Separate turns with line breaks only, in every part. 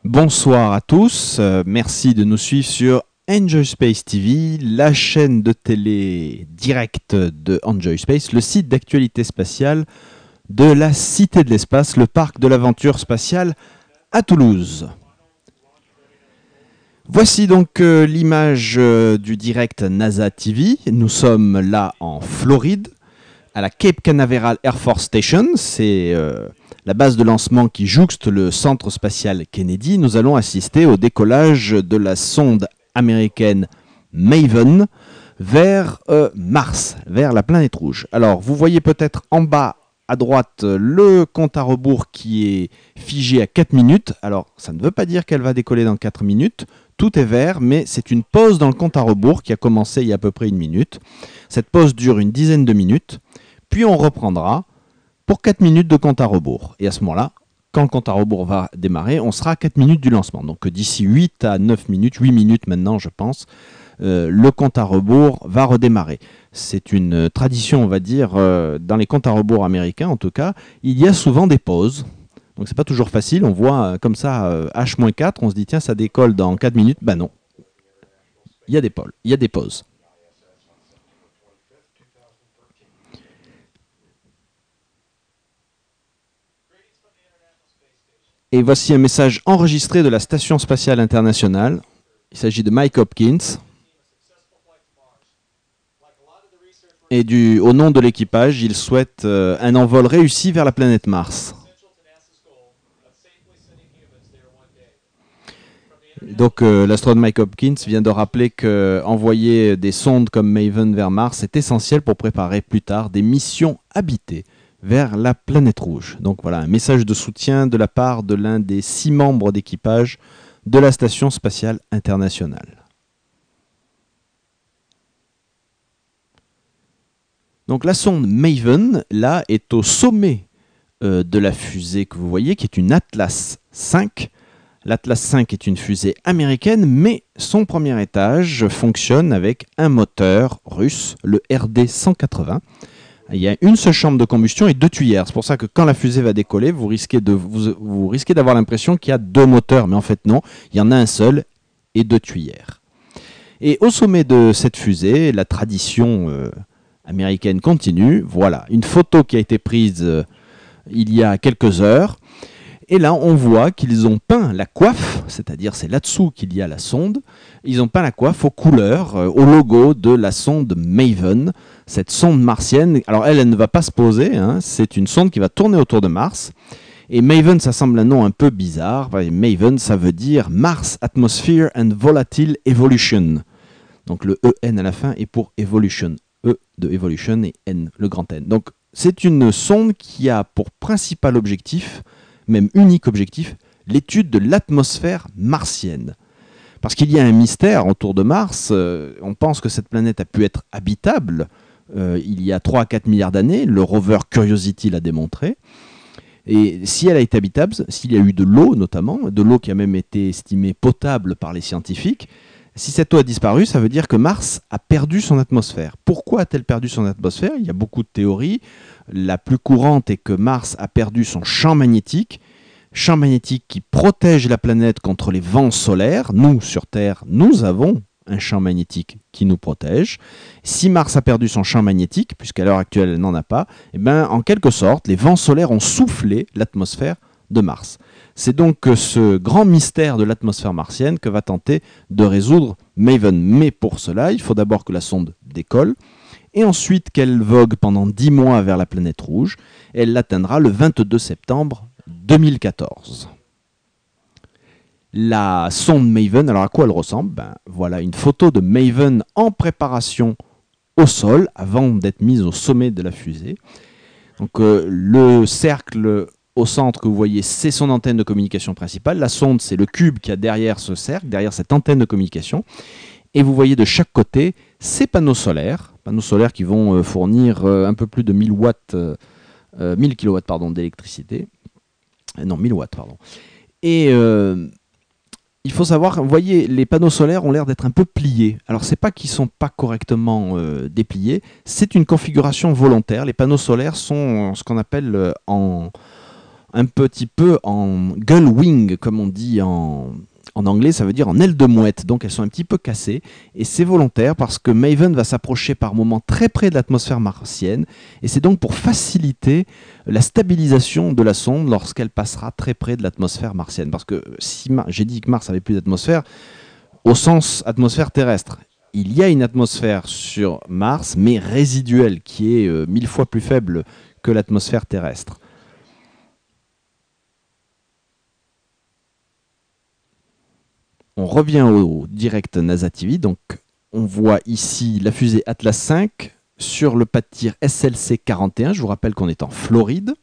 Bonsoir à tous, merci de nous suivre sur Enjoy Space TV, la chaîne de télé directe de Enjoy Space, le site d'actualité spatiale de la Cité de l'Espace, le parc de l'aventure spatiale à Toulouse. Voici donc l'image du direct NASA TV. Nous sommes là en Floride, à la Cape Canaveral Air Force Station. C'est la base de lancement qui jouxte le centre spatial Kennedy. Nous allons assister au décollage de la sonde américaine Maven vers Mars, vers la planète rouge. Alors, vous voyez peut-être en bas à droite le compte à rebours qui est figé à 4 minutes. Alors, ça ne veut pas dire qu'elle va décoller dans 4 minutes. Tout est vert, mais c'est une pause dans le compte à rebours qui a commencé il y a à peu près 1 minute. Cette pause dure une dizaine de minutes, puis on reprendra pour 4 minutes de compte à rebours. Et à ce moment-là, quand le compte à rebours va démarrer, on sera à 4 minutes du lancement. Donc d'ici 8 à 9 minutes, 8 minutes maintenant je pense, le compte à rebours va redémarrer. C'est une tradition, on va dire, dans les comptes à rebours américains en tout cas, il y a souvent des pauses. Donc c'est pas toujours facile, on voit comme ça H-4, on se dit tiens ça décolle dans 4 minutes, ben non. Il y a des pauses. Et voici un message enregistré de la Station spatiale internationale. Il s'agit de Mike Hopkins. Et au nom de l'équipage, il souhaite un envol réussi vers la planète Mars. Donc l'astronaute Mike Hopkins vient de rappeler qu'envoyer des sondes comme Maven vers Mars est essentiel pour préparer plus tard des missions habitées vers la planète rouge. Donc voilà, un message de soutien de la part de l'un des 6 membres d'équipage de la Station spatiale internationale. Donc la sonde Maven, là, est au sommet de la fusée que vous voyez, qui est une Atlas V. L'Atlas 5 est une fusée américaine, mais son premier étage fonctionne avec un moteur russe, le RD-180. Il y a une seule chambre de combustion et 2 tuyères. C'est pour ça que quand la fusée va décoller, vous risquez d'avoir l'impression qu'il y a 2 moteurs. Mais en fait, non, il y en a un seul et 2 tuyères. Et au sommet de cette fusée, la tradition américaine continue. Voilà, une photo qui a été prise il y a quelques heures. Et là, on voit qu'ils ont peint la coiffe, c'est-à-dire c'est là-dessous qu'il y a la sonde. Ils ont peint la coiffe aux couleurs, au logo de la sonde Maven, cette sonde martienne. Alors elle ne va pas se poser, hein, c'est une sonde qui va tourner autour de Mars. Et Maven, ça semble un nom un peu bizarre. Maven, ça veut dire Mars Atmosphere and Volatile Evolution. Donc le EN à la fin est pour Evolution. E de Evolution et N, le grand N. Donc c'est une sonde qui a pour principal objectif, même unique objectif, l'étude de l'atmosphère martienne. Parce qu'il y a un mystère autour de Mars, on pense que cette planète a pu être habitable il y a 3 à 4 milliards d'années, le rover Curiosity l'a démontré. Et si elle a été habitable, s'il y a eu de l'eau notamment, de l'eau qui a même été estimée potable par les scientifiques, si cette eau a disparu, ça veut dire que Mars a perdu son atmosphère. Pourquoi a-t-elle perdu son atmosphère? Il y a beaucoup de théories. La plus courante est que Mars a perdu son champ magnétique qui protège la planète contre les vents solaires. Nous, sur Terre, nous avons un champ magnétique qui nous protège. Si Mars a perdu son champ magnétique, puisqu'à l'heure actuelle, elle n'en a pas, eh ben, en quelque sorte, les vents solaires ont soufflé l'atmosphère de Mars. C'est donc ce grand mystère de l'atmosphère martienne que va tenter de résoudre Maven. Mais pour cela, il faut d'abord que la sonde décolle, et ensuite qu'elle vogue pendant 10 mois vers la planète rouge. Elle l'atteindra le 22 septembre 2014. La sonde Maven, alors à quoi elle ressemble? Voilà une photo de Maven en préparation au sol, avant d'être mise au sommet de la fusée. Donc le cercle au centre que vous voyez, c'est son antenne de communication principale. La sonde, c'est le cube qu'il y a derrière ce cercle, derrière cette antenne de communication. Et vous voyez de chaque côté ces panneaux solaires qui vont fournir un peu plus de 1000 watts, 1000 kilowatts d'électricité. Non, 1000 watts, pardon. Et il faut savoir, vous voyez, les panneaux solaires ont l'air d'être un peu pliés. Alors, c'est pas qu'ils sont pas correctement dépliés, c'est une configuration volontaire. Les panneaux solaires sont ce qu'on appelle un petit peu en gull wing, comme on dit en anglais, ça veut dire en aile de mouette, donc elles sont un petit peu cassées, et c'est volontaire parce que Maven va s'approcher par moments très près de l'atmosphère martienne, et c'est donc pour faciliter la stabilisation de la sonde lorsqu'elle passera très près de l'atmosphère martienne. Parce que si j'ai dit que Mars avait plus d'atmosphère, au sens atmosphère terrestre, il y a une atmosphère sur Mars, mais résiduelle, qui est 1000 fois plus faible que l'atmosphère terrestre. On revient au direct NASA TV, donc on voit ici la fusée Atlas 5 sur le pas de tir SLC 41. Je vous rappelle qu'on est en Floride,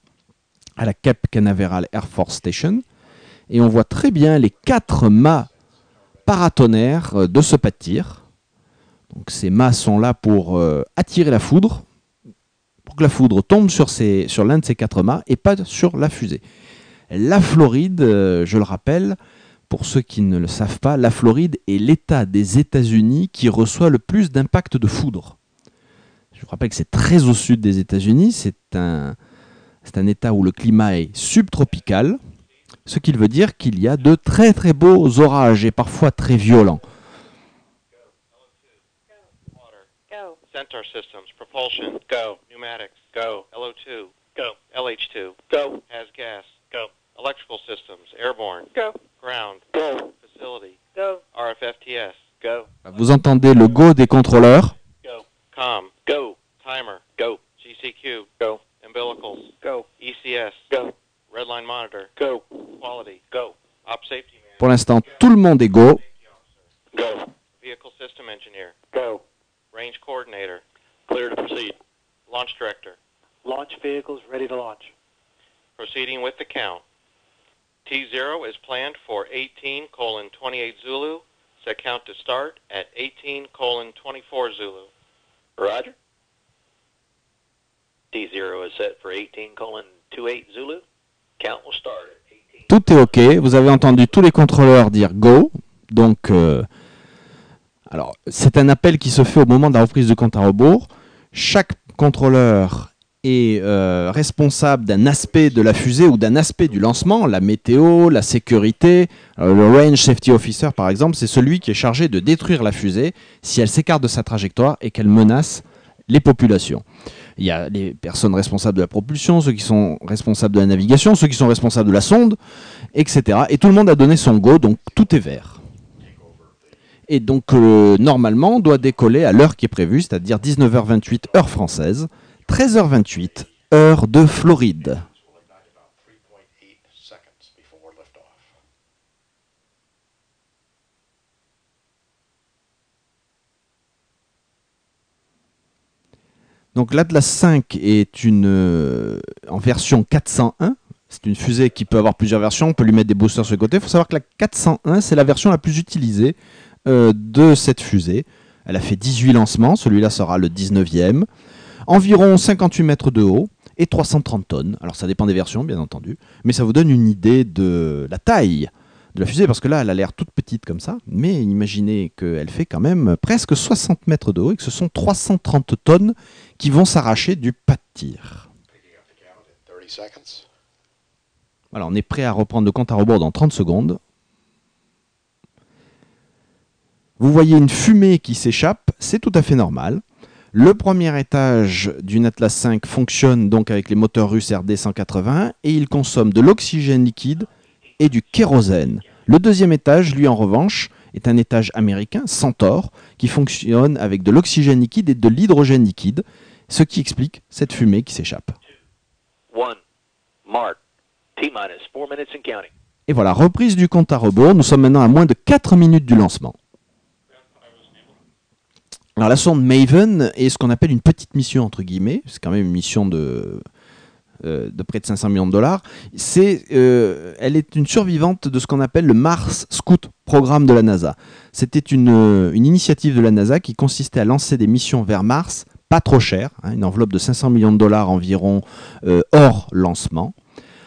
à la Cape Canaveral Air Force Station, et on voit très bien les 4 mâts paratonnerres de ce pas de tir. Donc ces mâts sont là pour attirer la foudre, pour que la foudre tombe sur l'un de ces 4 mâts et pas sur la fusée. La Floride, je le rappelle, pour ceux qui ne le savent pas, la Floride est l'État des États-Unis qui reçoit le plus d'impact de foudre. Je vous rappelle que c'est très au sud des États-Unis, c'est un État où le climat est subtropical, ce qui veut dire qu'il y a de très très beaux orages et parfois très violents.
Centaur systems, propulsion, go. Pneumatics, go. LO2, go. LH2, go. Has gas, go. Electrical systems, airborne, go. Ground, go. Facility, go. RFFTS, go.
Vous entendez le go des contrôleurs.
Go. Com, go. Timer, go. GCQ, go. Umbilicals, go. ECS, go. Redline monitor, go. Quality, go. Op safety man.
Pour l'instant, tout le monde est go.
Go. Vehicle system engineer, go. Range coordinator, clear to proceed. Launch director, launch vehicles ready to launch. Proceeding with the count. T0 is planned for 18:28 Zulu. Set count to start at 18:24 Zulu. Roger. T0 is set for 18:28 Zulu. Count will start at 18.
Tout est OK. Vous avez entendu tous les contrôleurs dire go. Donc, alors, c'est un appel qui se fait au moment de la reprise de compte à rebours. Chaque contrôleur est responsable d'un aspect de la fusée ou d'un aspect du lancement, la météo, la sécurité. Le Range Safety Officer, par exemple, c'est celui qui est chargé de détruire la fusée si elle s'écarte de sa trajectoire et qu'elle menace les populations. Il y a les personnes responsables de la propulsion, ceux qui sont responsables de la navigation, ceux qui sont responsables de la sonde, etc. Et tout le monde a donné son go, donc tout est vert. Et donc, normalement, on doit décoller à l'heure qui est prévue, c'est-à-dire 19h28 heure française, 13h28 heure de Floride. Donc l'Atlas 5 est en version 401. C'est une fusée qui peut avoir plusieurs versions. On peut lui mettre des boosters sur le côté. Il faut savoir que la 401, c'est la version la plus utilisée de cette fusée. Elle a fait 18 lancements. Celui-là sera le 19e. Environ 58 mètres de haut et 330 tonnes. Alors ça dépend des versions, bien entendu. Mais ça vous donne une idée de la taille de la fusée. Parce que là, elle a l'air toute petite comme ça. Mais imaginez qu'elle fait quand même presque 60 mètres de haut et que ce sont 330 tonnes qui vont s'arracher du pas de tir. Voilà, on est prêt à reprendre le compte à rebours dans 30 secondes. Vous voyez une fumée qui s'échappe, c'est tout à fait normal. Le premier étage d'une Atlas 5 fonctionne donc avec les moteurs russes RD 181 et il consomme de l'oxygène liquide et du kérosène. Le deuxième étage, lui en revanche, est un étage américain, Centaur, qui fonctionne avec de l'oxygène liquide et de l'hydrogène liquide, ce qui explique cette fumée qui s'échappe. Et voilà, reprise du compte à rebours. Nous sommes maintenant à moins de 4 minutes du lancement. Alors la sonde Maven est ce qu'on appelle une petite mission, entre guillemets. C'est quand même une mission de près de 500 millions de dollars. Elle est une survivante de ce qu'on appelle le Mars Scout programme de la NASA. C'était une initiative de la NASA qui consistait à lancer des missions vers Mars, pas trop chères, hein, une enveloppe de 500 millions de dollars environ hors lancement,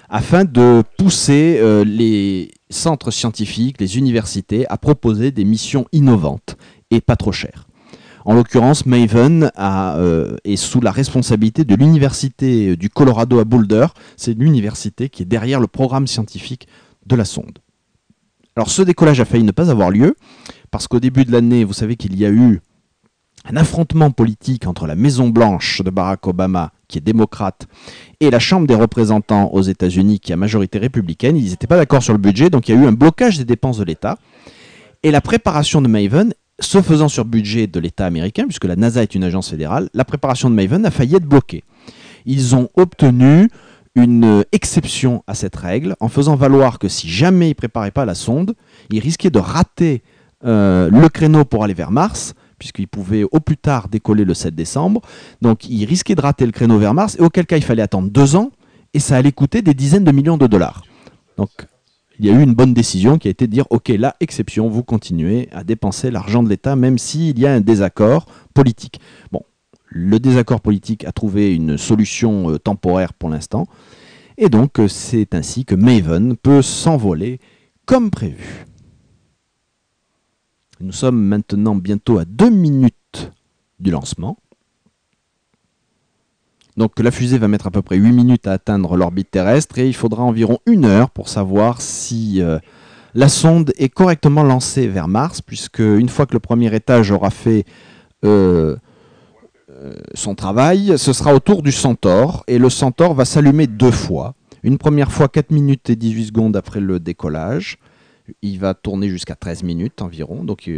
afin de pousser les centres scientifiques, les universités à proposer des missions innovantes et pas trop chères. En l'occurrence, Maven est sous la responsabilité de l'université du Colorado à Boulder. C'est l'université qui est derrière le programme scientifique de la sonde. Alors ce décollage a failli ne pas avoir lieu, parce qu'au début de l'année, vous savez qu'il y a eu un affrontement politique entre la Maison-Blanche de Barack Obama, qui est démocrate, et la Chambre des représentants aux États-Unis, qui a majorité républicaine. Ils n'étaient pas d'accord sur le budget, donc il y a eu un blocage des dépenses de l'État. Et la préparation de Maven, se faisant sur budget de l'État américain, puisque la NASA est une agence fédérale, la préparation de Maven a failli être bloquée. Ils ont obtenu une exception à cette règle, en faisant valoir que si jamais ils ne préparaient pas la sonde, ils risquaient de rater le créneau pour aller vers Mars, puisqu'ils pouvaient au plus tard décoller le 7 décembre. Donc ils risquaient de rater le créneau vers Mars, et auquel cas il fallait attendre 2 ans, et ça allait coûter des dizaines de millions de dollars. Donc il y a eu une bonne décision qui a été de dire « Ok, là, exception, vous continuez à dépenser l'argent de l'État, même s'il y a un désaccord politique. » Bon, le désaccord politique a trouvé une solution temporaire pour l'instant, et donc c'est ainsi que Maven peut s'envoler comme prévu. Nous sommes maintenant bientôt à 2 minutes du lancement. Donc la fusée va mettre à peu près 8 minutes à atteindre l'orbite terrestre et il faudra environ 1 heure pour savoir si la sonde est correctement lancée vers Mars, puisque une fois que le premier étage aura fait son travail, ce sera au tour du Centaure, et le Centaure va s'allumer 2 fois. Une première fois 4 minutes et 18 secondes après le décollage. Il va tourner jusqu'à 13 minutes environ, donc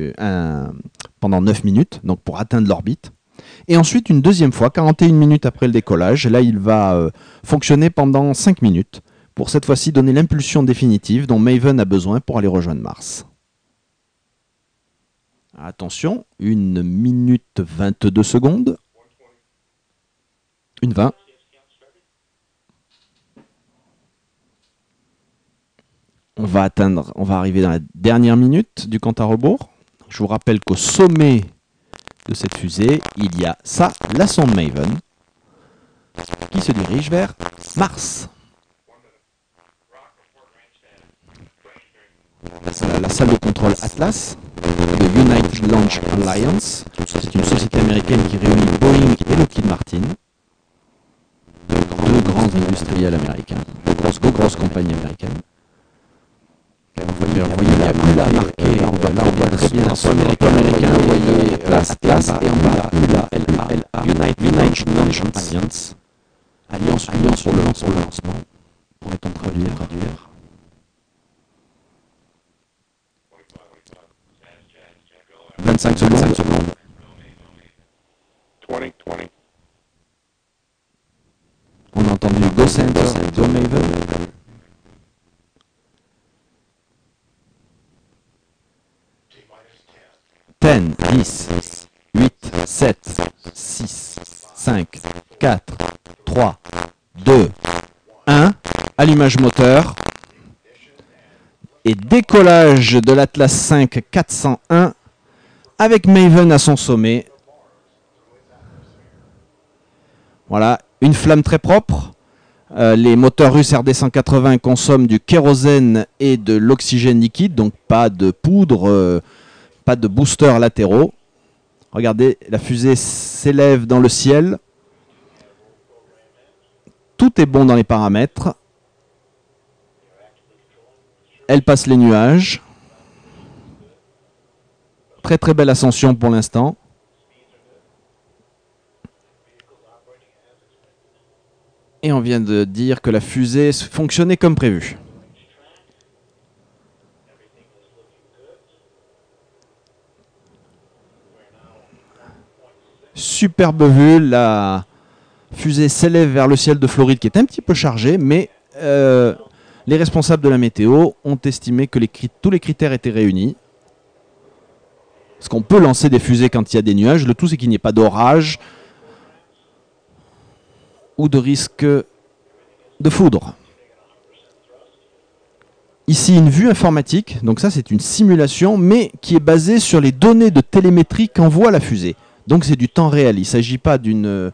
pendant 9 minutes, donc pour atteindre l'orbite. Et ensuite, une deuxième fois, 41 minutes après le décollage, là il va fonctionner pendant 5 minutes, pour cette fois-ci donner l'impulsion définitive dont Maven a besoin pour aller rejoindre Mars. Attention, 1 minute 22 secondes. 1:20. On va arriver dans la dernière minute du compte à rebours. Je vous rappelle qu'au sommet de cette fusée, il y a ça, la sonde Maven, qui se dirige vers Mars. La salle de contrôle Atlas de United Launch Alliance, c'est une société américaine qui réunit Boeing et Lockheed Martin, deux grands industriels américains, deux grosses compagnies américaines. Vous voyez, il y a ULA marqué, là on voit très bien sur l'américain, vous voyez Atlas, et en bas ULA, United Launch Alliance, Alliance pour le lancement, pourrait-on traduire. 25 secondes.
20.
On a entendu Go Center, Go Maven. 10, 10, 8, 7, 6, 5, 4, 3, 2, 1. Allumage moteur. Et décollage de l'Atlas 5 401 avec Maven à son sommet. Voilà, une flamme très propre. Les moteurs russes RD-180 consomment du kérosène et de l'oxygène liquide, donc pas de poudre, pas de boosters latéraux. Regardez, la fusée s'élève dans le ciel. Tout est bon dans les paramètres. Elle passe les nuages. Très très belle ascension pour l'instant. Et on vient de dire que la fusée fonctionnait comme prévu. Superbe vue, la fusée s'élève vers le ciel de Floride qui est un petit peu chargé, mais les responsables de la météo ont estimé que tous les critères étaient réunis. Parce qu'on peut lancer des fusées quand il y a des nuages, le tout c'est qu'il n'y ait pas d'orage ou de risque de foudre. Ici une vue informatique, donc ça c'est une simulation, mais qui est basée sur les données de télémétrie qu'envoie la fusée. Donc c'est du temps réel, il ne s'agit pas d'une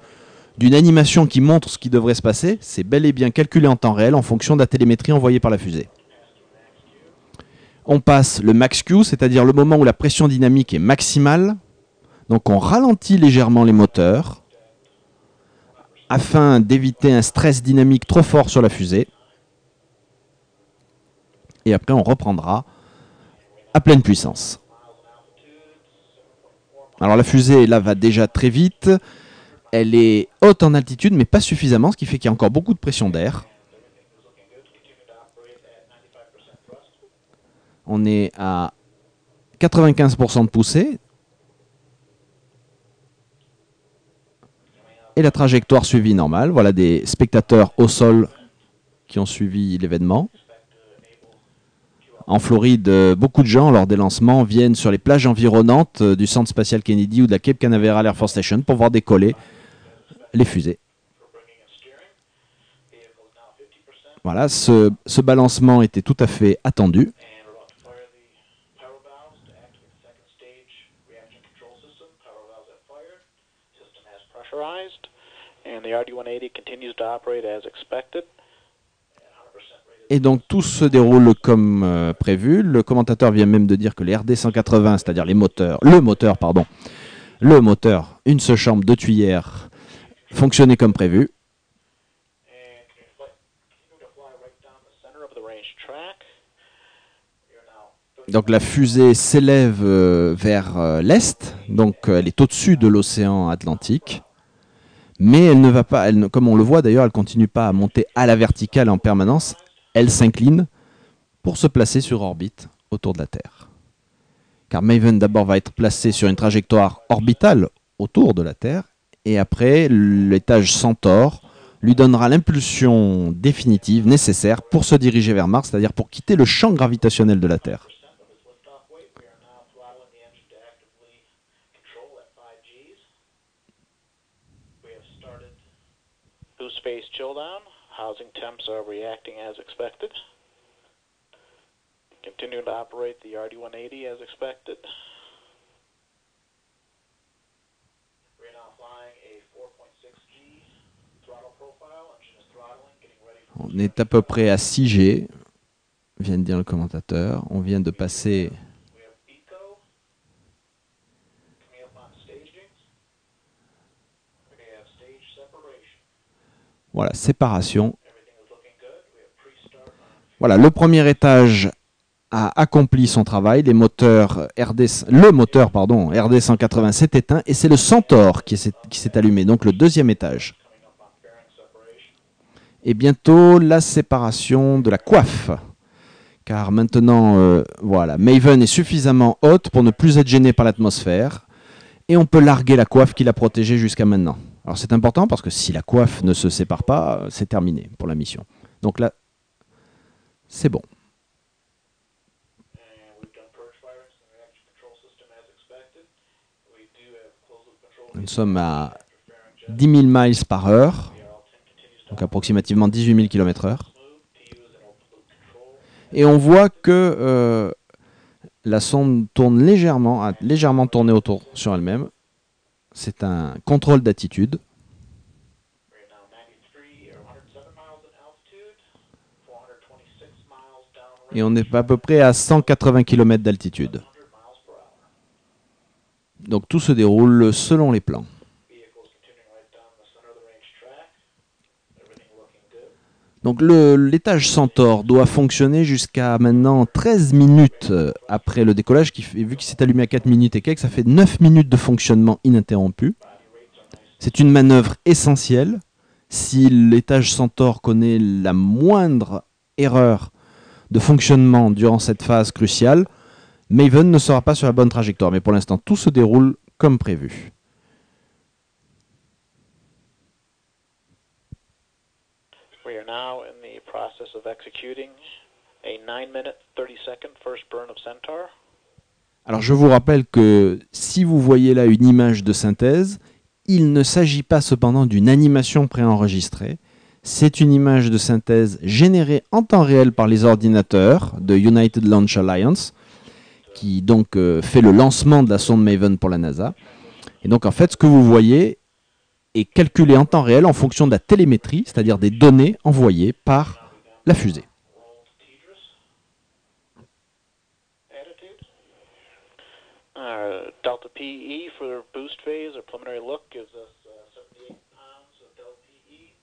animation qui montre ce qui devrait se passer, c'est bel et bien calculé en temps réel en fonction de la télémétrie envoyée par la fusée. On passe le max Q, c'est-à-dire le moment où la pression dynamique est maximale. Donc on ralentit légèrement les moteurs afin d'éviter un stress dynamique trop fort sur la fusée. Et après on reprendra à pleine puissance. Alors la fusée là va déjà très vite. Elle est haute en altitude mais pas suffisamment, ce qui fait qu'il y a encore beaucoup de pression d'air. On est à 95% de poussée. Et la trajectoire suivie normale. Voilà des spectateurs au sol qui ont suivi l'événement. En Floride, beaucoup de gens, lors des lancements, viennent sur les plages environnantes du Centre spatial Kennedy ou de la Cape Canaveral Air Force Station pour voir décoller les fusées. Voilà, ce balancement était tout à fait attendu. Et donc tout se déroule comme prévu. Le commentateur vient même de dire que les RD-180, c'est-à-dire le moteur, une seule chambre, deux tuyères, fonctionnait comme prévu. Donc la fusée s'élève vers l'est, donc elle est au-dessus de l'océan Atlantique. Mais elle ne va pas, comme on le voit d'ailleurs, elle ne continue pas à monter à la verticale en permanence. Elle s'incline pour se placer sur orbite autour de la Terre. Car Maven d'abord va être placé sur une trajectoire orbitale autour de la Terre, et après l'étage Centaure lui donnera l'impulsion définitive nécessaire pour se diriger vers Mars, c'est-à-dire pour quitter le champ gravitationnel de la Terre.
Space chill down. Housing temps are reacting as expected. Continuing to operate the RD-180 as expected. We're now flying a 4.6G throttle profile. Engine is throttling, getting ready for...
On est à peu près à 6G, vient de dire le commentateur. On vient de passer... Voilà, séparation. Voilà, le premier étage a accompli son travail. Le moteur RD-180 s'est éteint et c'est le Centaure qui s'est allumé, donc le deuxième étage. Et bientôt la séparation de la coiffe. Car maintenant, voilà, Maven est suffisamment haute pour ne plus être gênée par l'atmosphère. Et on peut larguer la coiffe qui l'a protégée jusqu'à maintenant. Alors c'est important parce que si la coiffe ne se sépare pas, c'est terminé pour la mission. Donc là, c'est bon. Nous sommes à 10 000 miles par heure, donc approximativement 18 000 km/h. Et on voit que la sonde tourne a légèrement tourné autour sur elle-même. C'est un contrôle d'attitude. Et on est à peu près à 180 km d'altitude. Donc tout se déroule selon les plans. Donc l'étage Centaure doit fonctionner jusqu'à maintenant 13 minutes après le décollage, vu qu'il s'est allumé à 4 minutes et quelques, ça fait 9 minutes de fonctionnement ininterrompu. C'est une manœuvre essentielle. Si l'étage Centaure connaît la moindre erreur de fonctionnement durant cette phase cruciale, Maven ne sera pas sur la bonne trajectoire. Mais pour l'instant, tout se déroule comme prévu.
We are now in the process of executing a 9-minute 30-second first burn of Centaur.
Alors je vous rappelle que si vous voyez là une image de synthèse, il ne s'agit pas cependant d'une animation préenregistrée. C'est une image de synthèse générée en temps réel par les ordinateurs de United Launch Alliance, qui donc fait le lancement de la sonde Maven pour la NASA. Et donc en fait, ce que vous voyez est calculé en temps réel en fonction de la télémétrie, c'est-à-dire des données envoyées par la fusée.
Our delta PE for the boost phase, our preliminary look gives us 78 pounds of delta PE.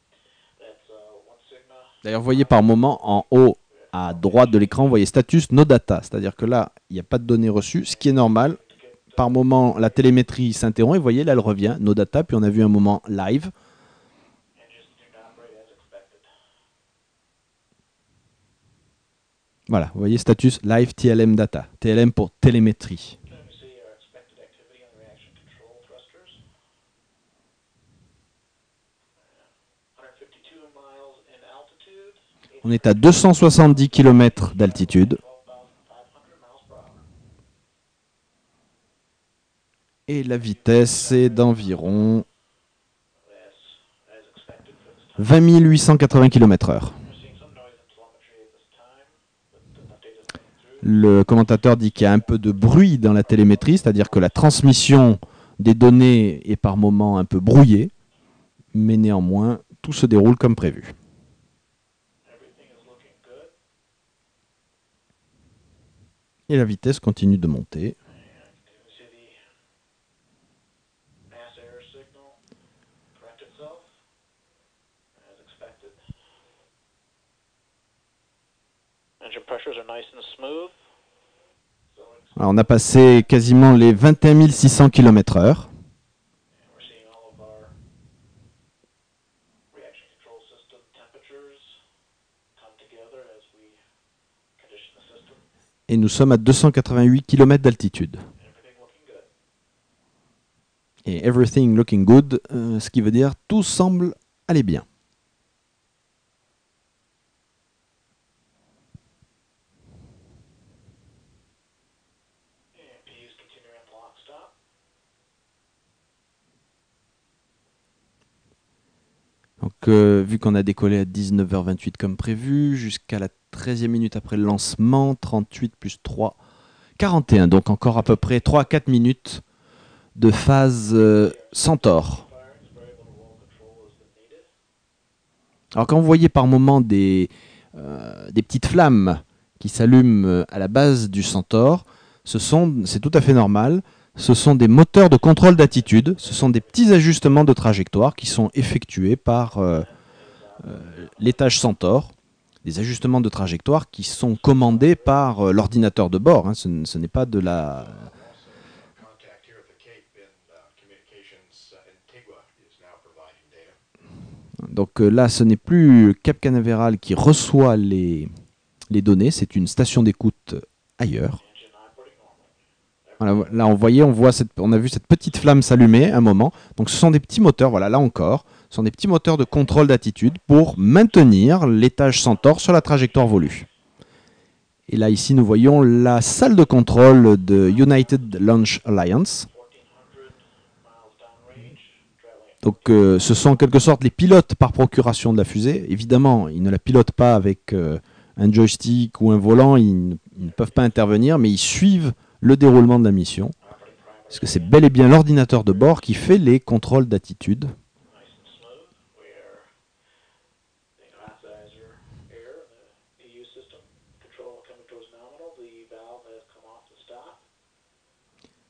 That's 1 sigma.
D'ailleurs, vous voyez par moment en haut à droite de l'écran, vous voyez status no data, c'est-à-dire que là, il n'y a pas de données reçues, ce qui est normal. Par moment, la télémétrie s'interrompt et vous voyez, là, elle revient, no data, puis on a vu un moment live. Voilà, vous voyez status live TLM data, TLM pour télémétrie. On est à 270 km d'altitude. Et la vitesse est d'environ 20 880 km/h. Le commentateur dit qu'il y a un peu de bruit dans la télémétrie, c'est-à-dire que la transmission des données est par moments un peu brouillée, mais néanmoins, tout se déroule comme prévu. Et la vitesse continue de monter. Alors, on a passé quasiment les 21 600 km/h. Et nous sommes à 288 km d'altitude. Et everything looking good, ce qui veut dire tout semble aller bien. Donc, vu qu'on a décollé à 19h28 comme prévu, jusqu'à la 13e minute après le lancement, 38 plus 3, 41. Donc encore à peu près 3 à 4 minutes de phase Centaure. Alors quand vous voyez par moment des petites flammes qui s'allument à la base du Centaure, c'est tout à fait normal. Ce sont des moteurs de contrôle d'attitude, ce sont des petits ajustements de trajectoire qui sont effectués par l'étage Centaure, des ajustements de trajectoire qui sont commandés par l'ordinateur de bord, hein. Ce n'est pas de la... Donc là, ce n'est plus Cap Canaveral qui reçoit les données, c'est une station d'écoute ailleurs. Voilà, là, on a vu cette petite flamme s'allumer un moment. Donc, ce sont des petits moteurs, voilà, là encore, ce sont des petits moteurs de contrôle d'attitude pour maintenir l'étage Centaure sur la trajectoire voulue. Et là, ici, nous voyons la salle de contrôle de United Launch Alliance. Donc, ce sont en quelque sorte les pilotes par procuration de la fusée. Évidemment, ils ne la pilotent pas avec un joystick ou un volant, ils ne peuvent pas intervenir, mais ils suivent le déroulement de la mission, parce que c'est bel et bien l'ordinateur de bord qui fait les contrôles d'attitude.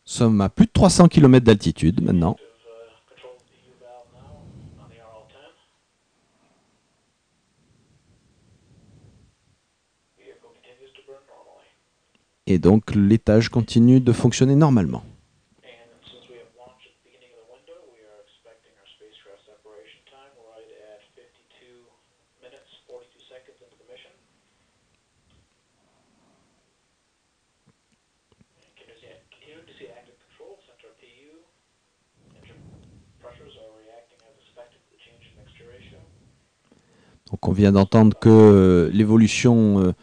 Nous sommes à plus de 300 km d'altitude maintenant. Et donc l'étage continue de fonctionner normalement. Donc on vient d'entendre que l'évolution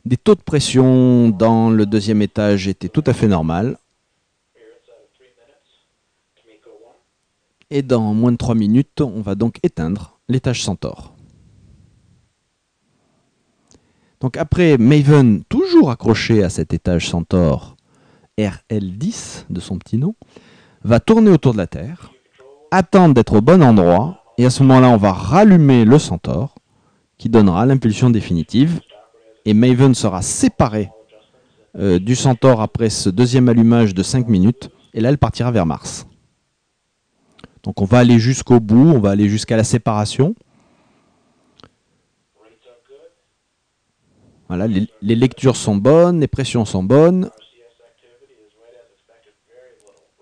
des taux de pression dans le deuxième étage était tout à fait normale. Et dans moins de 3 minutes, on va donc éteindre l'étage Centaure. Donc après, Maven, toujours accroché à cet étage Centaure, RL10 de son petit nom, va tourner autour de la Terre, attendre d'être au bon endroit, et à ce moment-là, on va rallumer le Centaure, qui donnera l'impulsion définitive, et Maven sera séparé du Centaure après ce deuxième allumage de 5 minutes. Et là, elle partira vers Mars. Donc on va aller jusqu'au bout, on va aller jusqu'à la séparation. Voilà, les lectures sont bonnes, les pressions sont bonnes.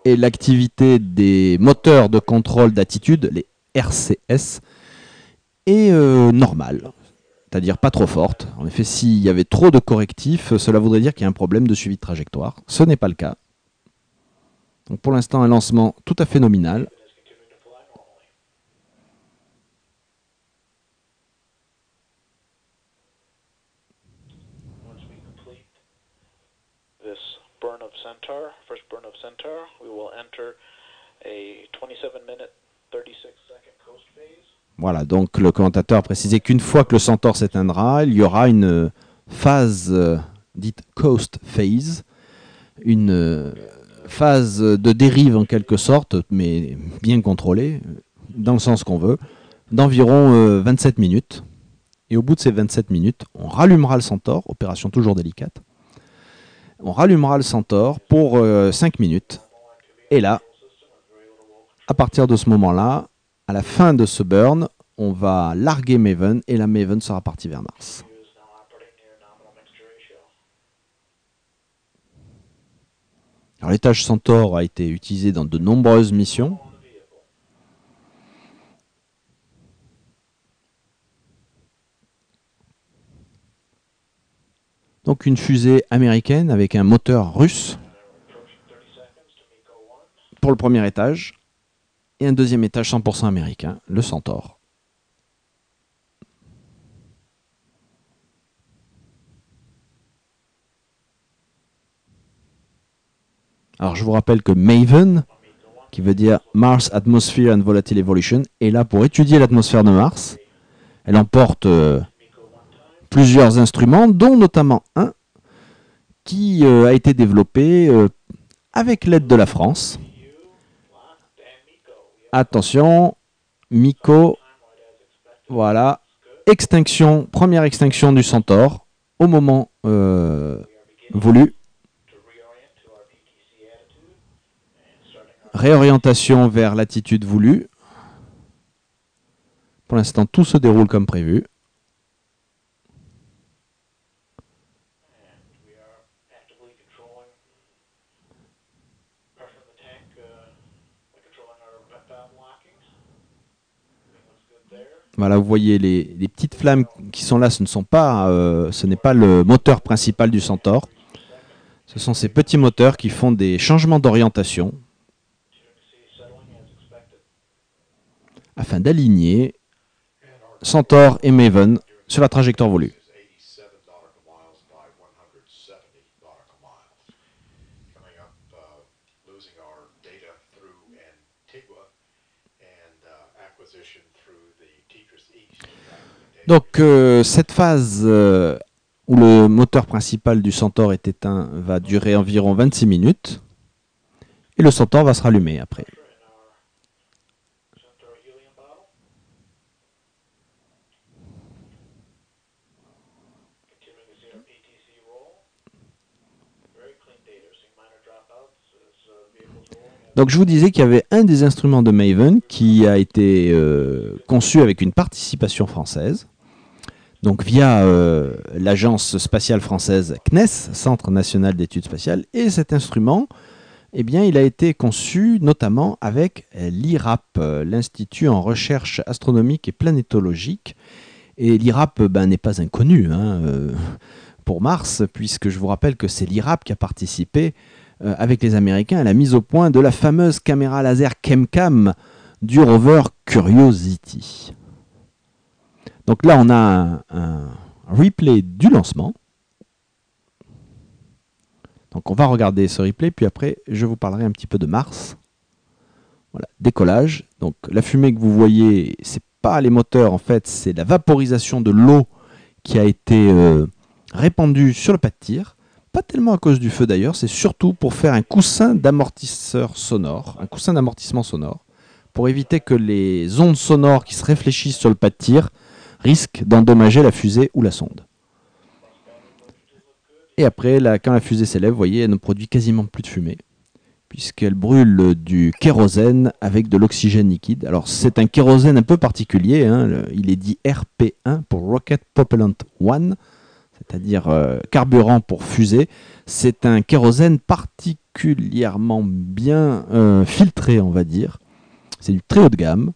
Et l'activité des moteurs de contrôle d'attitude, les RCS, est normale. C'est-à-dire pas trop forte. En effet, s'il y avait trop de correctifs, cela voudrait dire qu'il y a un problème de suivi de trajectoire. Ce n'est pas le cas. Donc pour l'instant, un lancement tout à fait nominal.
Burn of Centaur, first burn of Centaur, we will enter a 27-minute, 36-second coast phase.
Voilà, donc le commentateur a précisé qu'une fois que le Centaure s'éteindra, il y aura une phase dite coast phase, une phase de dérive en quelque sorte, mais bien contrôlée, dans le sens qu'on veut, d'environ 27 minutes. Et au bout de ces 27 minutes, on rallumera le Centaure, opération toujours délicate. On rallumera le Centaure pour 5 minutes. Et là, à partir de ce moment-là, à la fin de ce burn, on va larguer Maven et la Maven sera partie vers Mars. Alors l'étage Centaure a été utilisé dans de nombreuses missions. Donc une fusée américaine avec un moteur russe pour le premier étage et un deuxième étage 100% américain, le Centaure. Alors je vous rappelle que Maven, qui veut dire Mars Atmosphere and Volatile Evolution, est là pour étudier l'atmosphère de Mars. Elle emporte plusieurs instruments, dont notamment un qui a été développé avec l'aide de la France. Attention, MICO, voilà, extinction, première extinction du Centaure au moment voulu. Réorientation vers l'attitude voulue. Pour l'instant, tout se déroule comme prévu. Voilà, vous voyez les petites flammes qui sont là, ce n'est pas le moteur principal du Centaure. Ce sont ces petits moteurs qui font des changements d'orientation afin d'aligner Centaure et Maven sur la trajectoire voulue. Donc cette phase où le moteur principal du Centaure est éteint va durer environ 26 minutes et le Centaure va se rallumer après. Donc je vous disais qu'il y avait un des instruments de Maven qui a été conçu avec une participation française. Donc via l'agence spatiale française CNES, Centre national d'études spatiales, et cet instrument, eh bien, il a été conçu notamment avec l'IRAP, l'Institut en recherche astronomique et planétologique. Et l'IRAP n'est pas inconnu pour Mars, puisque je vous rappelle que c'est l'IRAP qui a participé avec les Américains à la mise au point de la fameuse caméra laser ChemCam du rover Curiosity. Donc là, on a un replay du lancement. Donc on va regarder ce replay, puis après, je vous parlerai un petit peu de Mars. Voilà, décollage. Donc la fumée que vous voyez, c'est pas les moteurs, en fait, c'est la vaporisation de l'eau qui a été répandue sur le pas de tir. Pas tellement à cause du feu d'ailleurs, c'est surtout pour faire un coussin d'amortisseur sonore, un coussin d'amortissement sonore, pour éviter que les ondes sonores qui se réfléchissent sur le pas de tir risquent d'endommager la fusée ou la sonde. Et après, quand la fusée s'élève, vous voyez, elle ne produit quasiment plus de fumée, puisqu'elle brûle du kérosène avec de l'oxygène liquide. Alors c'est un kérosène un peu particulier, hein, il est dit RP1 pour Rocket Propellant 1, c'est-à-dire carburant pour fusée. C'est un kérosène particulièrement bien filtré, on va dire. C'est du très haut de gamme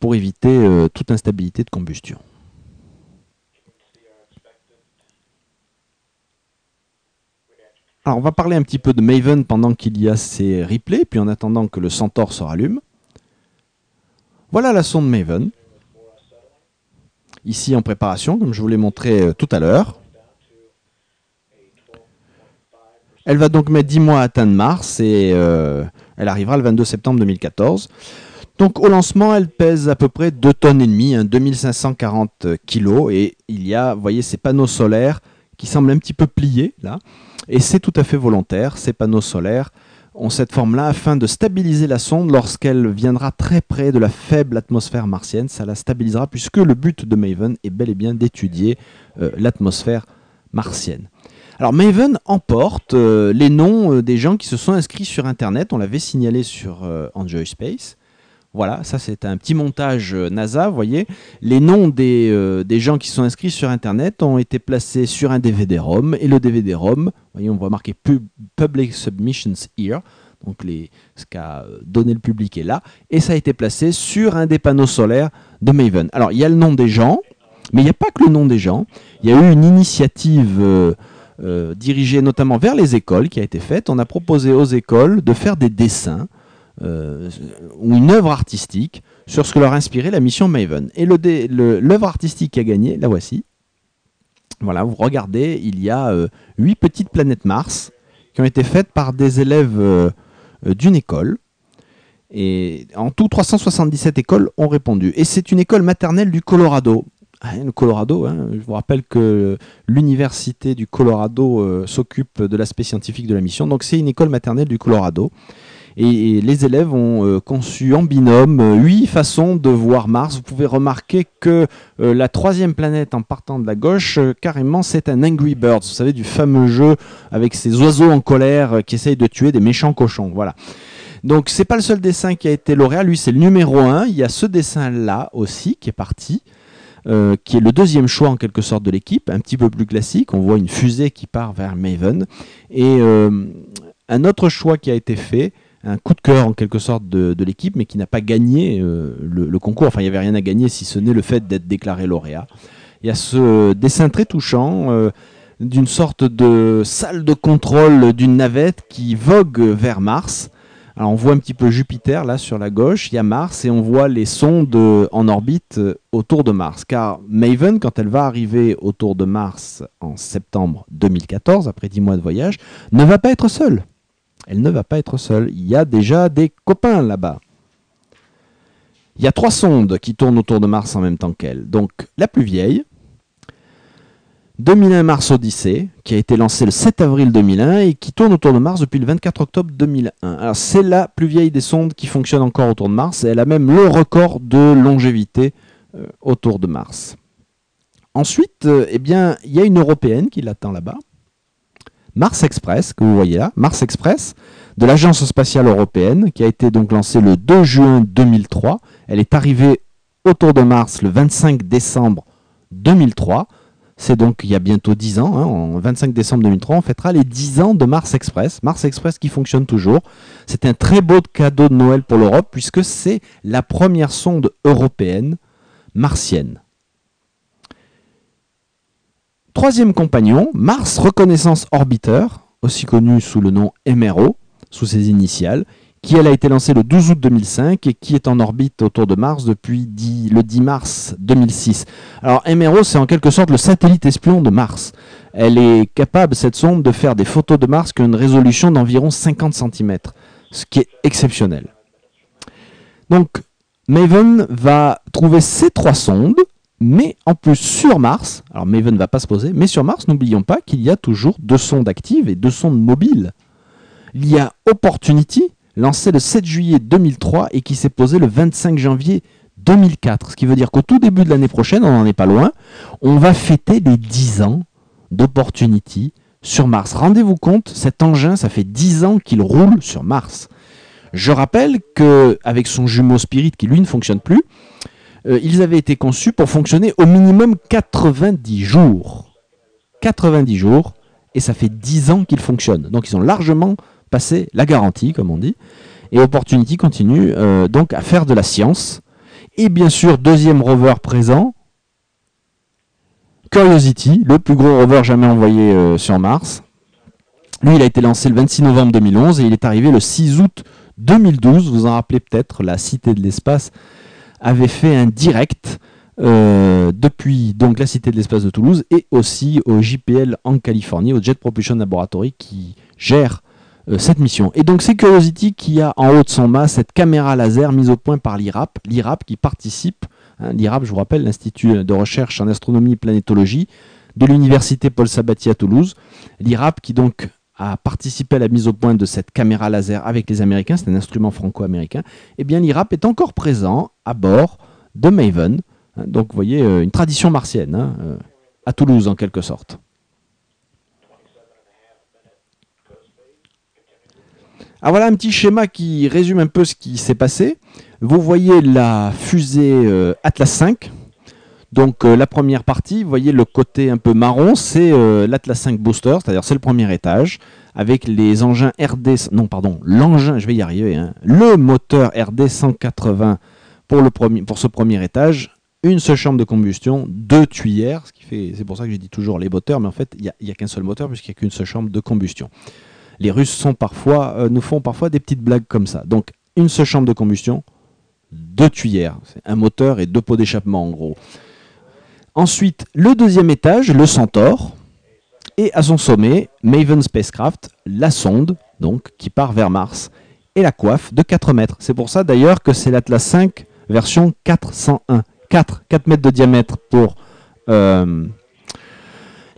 pour éviter toute instabilité de combustion. Alors on va parler un petit peu de Maven pendant qu'il y a ces replays, puis en attendant que le Centaur se rallume. Voilà la sonde Maven, ici en préparation, comme je vous l'ai montré tout à l'heure. Elle va donc mettre 10 mois à atteindre Mars et elle arrivera le 22 septembre 2014. Donc au lancement, elle pèse à peu près 2,5 tonnes, hein, 2540 kg, et il y a, vous voyez, ces panneaux solaires qui semblent un petit peu pliés là. Et c'est tout à fait volontaire, ces panneaux solaires ont cette forme-là afin de stabiliser la sonde lorsqu'elle viendra très près de la faible atmosphère martienne. Ça la stabilisera puisque le but de Maven est bel et bien d'étudier l'atmosphère martienne. Alors Maven emporte les noms des gens qui se sont inscrits sur Internet. On l'avait signalé sur Enjoy Space. Voilà, ça c'est un petit montage NASA, vous voyez. Les noms des gens qui sont inscrits sur Internet ont été placés sur un DVD-ROM. Et le DVD-ROM, vous voyez, on voit marqué Public Submissions Here. Donc ce qu'a donné le public est là. Et ça a été placé sur un des panneaux solaires de Maven. Alors il y a le nom des gens, mais il n'y a pas que le nom des gens. Il y a eu une initiative dirigée notamment vers les écoles qui a été faite. On a proposé aux écoles de faire des dessins ou une œuvre artistique sur ce que leur inspirait la mission Maven. Et l'œuvre artistique qui a gagné, la voici. Voilà, vous regardez, il y a 8 petites planètes Mars qui ont été faites par des élèves d'une école. Et en tout, 377 écoles ont répondu. Et c'est une école maternelle du Colorado. Le Colorado, hein, je vous rappelle que l'université du Colorado s'occupe de l'aspect scientifique de la mission. Donc c'est une école maternelle du Colorado. Et les élèves ont conçu en binôme 8 façons de voir Mars. Vous pouvez remarquer que la 3e planète en partant de la gauche, carrément c'est un Angry Birds. Vous savez, du fameux jeu avec ces oiseaux en colère qui essayent de tuer des méchants cochons. Voilà. Donc c'est pas le seul dessin qui a été lauréat. Lui c'est le numéro 1. Il y a ce dessin là aussi qui est parti. Qui est le 2e choix en quelque sorte de l'équipe, un petit peu plus classique. On voit une fusée qui part vers Maven. Et un autre choix qui a été fait, un coup de cœur en quelque sorte de l'équipe, mais qui n'a pas gagné le concours. Enfin, il n'y avait rien à gagner si ce n'est le fait d'être déclaré lauréat. Il y a ce dessin très touchant d'une sorte de salle de contrôle d'une navette qui vogue vers Mars. Alors on voit un petit peu Jupiter là sur la gauche, il y a Mars et on voit les sondes en orbite autour de Mars. Car Maven, quand elle va arriver autour de Mars en septembre 2014, après 10 mois de voyage, ne va pas être seule. Elle ne va pas être seule. Il y a déjà des copains là-bas. Il y a 3 sondes qui tournent autour de Mars en même temps qu'elle. Donc la plus vieille, 2001 Mars Odyssey, qui a été lancée le 7 avril 2001 et qui tourne autour de Mars depuis le 24 octobre 2001. Alors c'est la plus vieille des sondes qui fonctionne encore autour de Mars et elle a même le record de longévité autour de Mars. Ensuite, eh bien, il y a une européenne qui l'attend là-bas. Mars Express, que vous voyez là, Mars Express, de l'Agence spatiale européenne, qui a été donc lancée le 2 juin 2003. Elle est arrivée autour de Mars le 25 décembre 2003. C'est donc il y a bientôt 10 ans, hein, en 25 décembre 2003, on fêtera les 10 ans de Mars Express. Mars Express qui fonctionne toujours. C'est un très beau cadeau de Noël pour l'Europe, puisque c'est la première sonde européenne martienne. 3e compagnon, Mars Reconnaissance Orbiter, aussi connu sous le nom MRO, sous ses initiales, qui elle a été lancée le 12 août 2005 et qui est en orbite autour de Mars depuis le 10 mars 2006. Alors MRO, c'est en quelque sorte le satellite espion de Mars. Elle est capable, cette sonde, de faire des photos de Mars qui ont une résolution d'environ 50 cm, ce qui est exceptionnel. Donc Maven va trouver ces 3 sondes, mais en plus sur Mars, alors Maven ne va pas se poser, mais sur Mars, n'oublions pas qu'il y a toujours 2 sondes actives et 2 sondes mobiles. Il y a Opportunity, lancé le 7 juillet 2003 et qui s'est posé le 25 janvier 2004. Ce qui veut dire qu'au tout début de l'année prochaine, on n'en est pas loin, on va fêter les 10 ans d'Opportunity sur Mars. Rendez-vous compte, cet engin, ça fait 10 ans qu'il roule sur Mars. Je rappelle qu'avec son jumeau Spirit, qui lui ne fonctionne plus, ils avaient été conçus pour fonctionner au minimum 90 jours. 90 jours, et ça fait 10 ans qu'ils fonctionnent. Donc ils ont largement passé la garantie, comme on dit. Et Opportunity continue donc à faire de la science. Et bien sûr, deuxième rover présent, Curiosity, le plus gros rover jamais envoyé sur Mars. Lui, il a été lancé le 26 novembre 2011 et il est arrivé le 6 août 2012. Vous en rappelez peut-être, la Cité de l'Espace avait fait un direct depuis donc la Cité de l'Espace de Toulouse et aussi au JPL en Californie, au Jet Propulsion Laboratory qui gère cette mission. Et donc c'est Curiosity qui a en haut de son mât cette caméra laser mise au point par l'IRAP, l'IRAP qui participe, l'IRAP je vous rappelle, l'Institut de recherche en astronomie et planétologie de l'Université Paul Sabatier à Toulouse, l'IRAP qui donc a participé à la mise au point de cette caméra laser avec les Américains, c'est un instrument franco-américain, et bien l'IRAP est encore présent à bord de Maven, donc vous voyez une tradition martienne, à Toulouse en quelque sorte. Alors voilà un petit schéma qui résume un peu ce qui s'est passé. Vous voyez la fusée Atlas V. Donc la première partie, vous voyez le côté un peu marron, c'est l'Atlas V Booster, c'est-à-dire c'est le premier étage, avec les engins RD, non pardon, l'engin, je vais y arriver, le moteur RD 180 pour ce premier étage, une seule chambre de combustion, 2 tuyères, ce qui fait, c'est pour ça que j'ai dit toujours les moteurs, mais en fait il n'y a qu'un seul moteur puisqu'il n'y a qu'une seule chambre de combustion. Les Russes nous font parfois des petites blagues comme ça. Donc, une seule chambre de combustion, 2 tuyères. C'est un moteur et 2 pots d'échappement, en gros. Ensuite, le deuxième étage, le Centaur. Et à son sommet, Maven Spacecraft, la sonde, donc, qui part vers Mars. Et la coiffe de 4 mètres. C'est pour ça, d'ailleurs, que c'est l'Atlas V version 401. 4 mètres de diamètre pour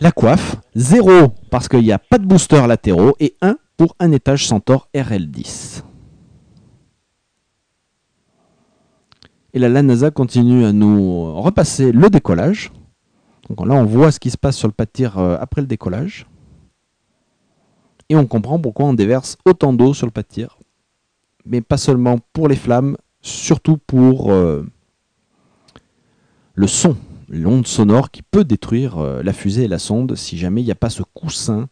la coiffe, 0 parce qu'il n'y a pas de booster latéraux et 1 pour un étage Centaur RL10. Et là, la NASA continue à nous repasser le décollage. Donc là, on voit ce qui se passe sur le pas de tir après le décollage. Et on comprend pourquoi on déverse autant d'eau sur le pas de tir. Mais pas seulement pour les flammes, surtout pour le son. L'onde sonore qui peut détruire la fusée et la sonde si jamais il n'y a pas ce coussin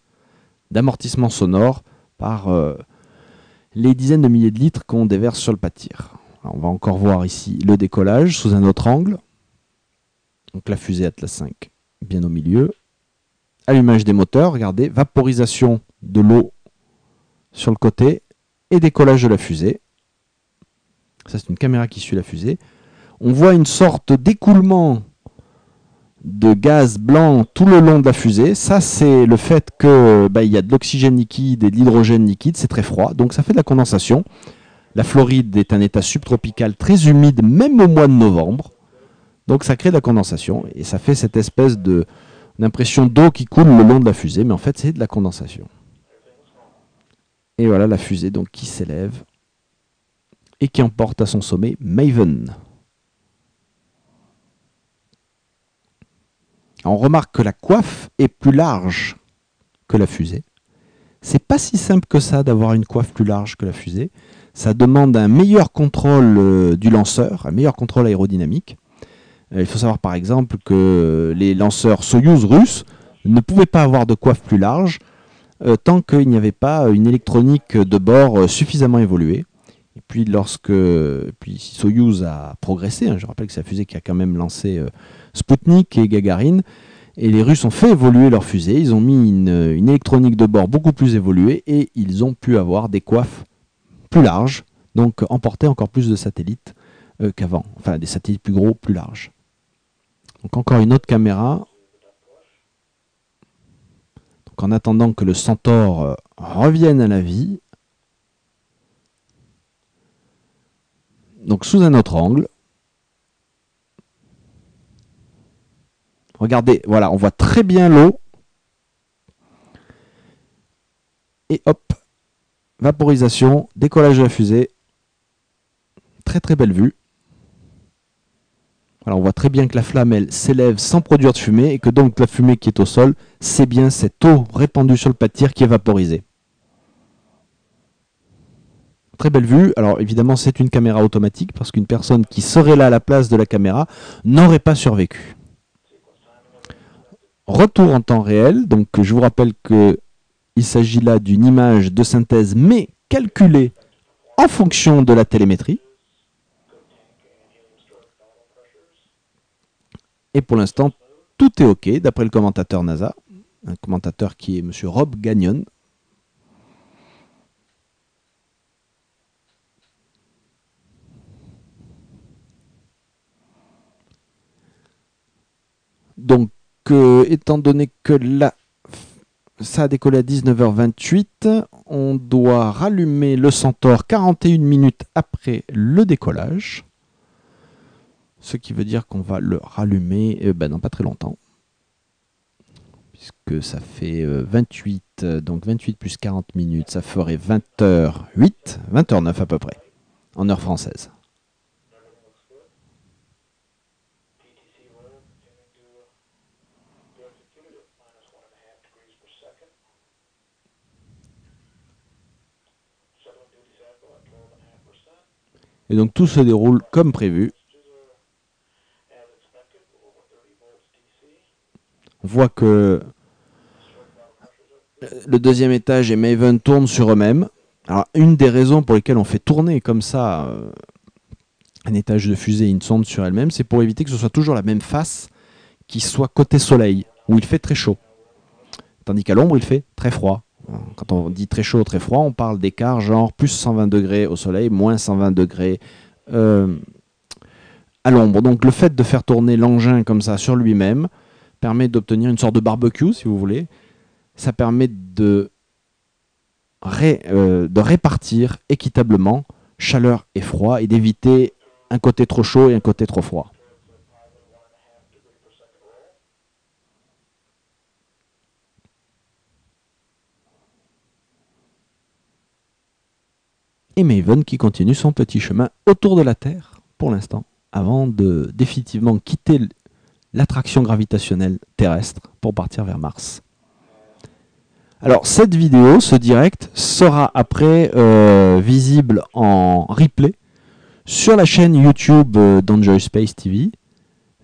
d'amortissement sonore par les dizaines de milliers de litres qu'on déverse sur le pas de tir. Alors, on va encore voir ici le décollage sous un autre angle. Donc la fusée Atlas V bien au milieu. Allumage des moteurs, regardez, vaporisation de l'eau sur le côté et décollage de la fusée. Ça c'est une caméra qui suit la fusée. On voit une sorte d'écoulement de gaz blanc tout le long de la fusée. Ça, c'est le fait que y a de l'oxygène liquide et de l'hydrogène liquide. C'est très froid, donc ça fait de la condensation. La Floride est un état subtropical très humide, même au mois de novembre. Donc ça crée de la condensation et ça fait cette espèce d'impression d'eau qui coule le long de la fusée. Mais en fait, c'est de la condensation. Et voilà la fusée donc qui s'élève et qui emporte à son sommet Maven. On remarque que la coiffe est plus large que la fusée. C'est pas si simple que ça d'avoir une coiffe plus large que la fusée. Ça demande un meilleur contrôle du lanceur, un meilleur contrôle aérodynamique. Il faut savoir par exemple que les lanceurs Soyouz russes ne pouvaient pas avoir de coiffe plus large tant qu'il n'y avait pas une électronique de bord suffisamment évoluée. Et puis Soyouz a progressé, je rappelle que c'est la fusée qui a quand même lancé Sputnik et Gagarine, et les Russes ont fait évoluer leur fusée, ils ont mis une électronique de bord beaucoup plus évoluée et ils ont pu avoir des coiffes plus larges, donc emporter encore plus de satellites qu'avant, enfin des satellites plus gros, plus larges. Donc encore une autre caméra. Donc en attendant que le Centaure revienne à la vie, donc sous un autre angle. Regardez, voilà, on voit très bien l'eau. Et hop, vaporisation, décollage de la fusée. Très très belle vue. Voilà, on voit très bien que la flamme, elle, s'élève sans produire de fumée et que donc la fumée qui est au sol, c'est bien cette eau répandue sur le pas de tir qui est vaporisée. Très belle vue. Alors évidemment, c'est une caméra automatique parce qu'une personne qui serait là à la place de la caméra n'aurait pas survécu. Retour en temps réel. Donc je vous rappelle qu'il s'agit là d'une image de synthèse mais calculée en fonction de la télémétrie. Et pour l'instant, tout est OK, d'après le commentateur NASA, un commentateur qui est M. Rob Gagnon. Donc, étant donné que là, ça a décollé à 19h28, on doit rallumer le Centaure 41 minutes après le décollage. Ce qui veut dire qu'on va le rallumer dans pas très longtemps. Puisque ça fait 28, donc 28 plus 40 minutes, ça ferait 20h08, 20h09 à peu près, en heure française. Et donc tout se déroule comme prévu. On voit que le deuxième étage et Maven tournent sur eux-mêmes. Alors, une des raisons pour lesquelles on fait tourner comme ça un étage de fusée et une sonde sur elle-même, c'est pour éviter que ce soit toujours la même face qui soit côté soleil, où il fait très chaud. Tandis qu'à l'ombre, il fait très froid. Quand on dit très chaud, très froid, on parle d'écart genre plus 120 degrés au soleil, moins 120 degrés à l'ombre. Donc le fait de faire tourner l'engin comme ça sur lui-même permet d'obtenir une sorte de barbecue, si vous voulez. Ça permet de répartir équitablement chaleur et froid et d'éviter un côté trop chaud et un côté trop froid. Et Maven qui continue son petit chemin autour de la Terre pour l'instant, avant de définitivement quitter l'attraction gravitationnelle terrestre pour partir vers Mars. Alors cette vidéo, ce direct, sera après visible en replay sur la chaîne YouTube d'Enjoy Space TV.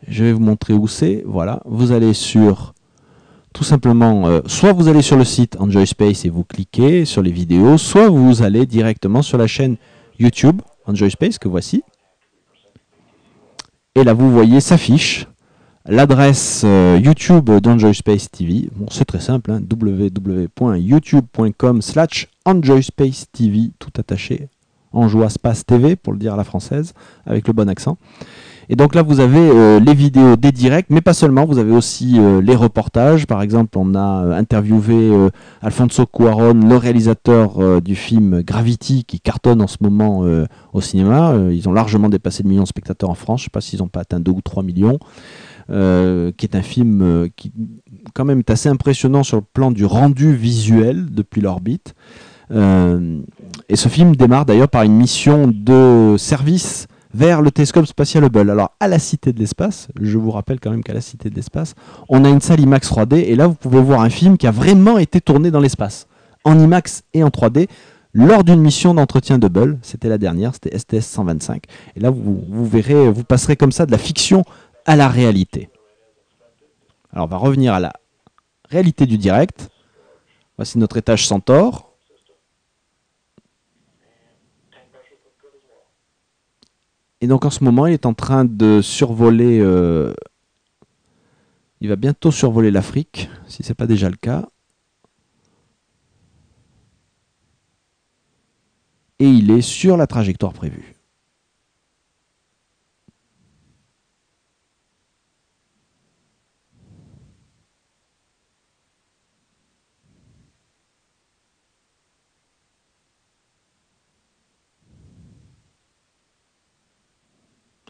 Je vais vous montrer où c'est. Voilà, vous allez sur, tout simplement, soit vous allez sur le site Enjoy Space et vous cliquez sur les vidéos, soit vous allez directement sur la chaîne YouTube Enjoy Space que voici. Et là vous voyez s'affiche l'adresse YouTube d'Enjoy Space TV. Bon, c'est très simple, hein, www.youtube.com/EnjoySpaceTV, tout attaché, Enjoy Space TV pour le dire à la française, avec le bon accent. Et donc là, vous avez les vidéos des directs, mais pas seulement, vous avez aussi les reportages. Par exemple, on a interviewé Alfonso Cuarón, le réalisateur du film Gravity, qui cartonne en ce moment au cinéma. Ils ont largement dépassé le million de spectateurs en France, je ne sais pas s'ils n'ont pas atteint 2 ou 3 millions. Qui est un film qui quand même est assez impressionnant sur le plan du rendu visuel depuis l'orbite. Et ce film démarre d'ailleurs par une mission de service vers le télescope spatial Hubble. Alors à la Cité de l'Espace, je vous rappelle quand même qu'à la Cité de l'Espace, on a une salle IMAX 3D et là vous pouvez voir un film qui a vraiment été tourné dans l'espace, en IMAX et en 3D, lors d'une mission d'entretien d'Hubble. C'était la dernière, c'était STS-125. Et là vous verrez, vous passerez comme ça de la fiction à la réalité. Alors on va revenir à la réalité du direct. Voici notre étage Centaure. Et donc en ce moment, il est en train de survoler, il va bientôt survoler l'Afrique, si ce n'est pas déjà le cas. Et il est sur la trajectoire prévue.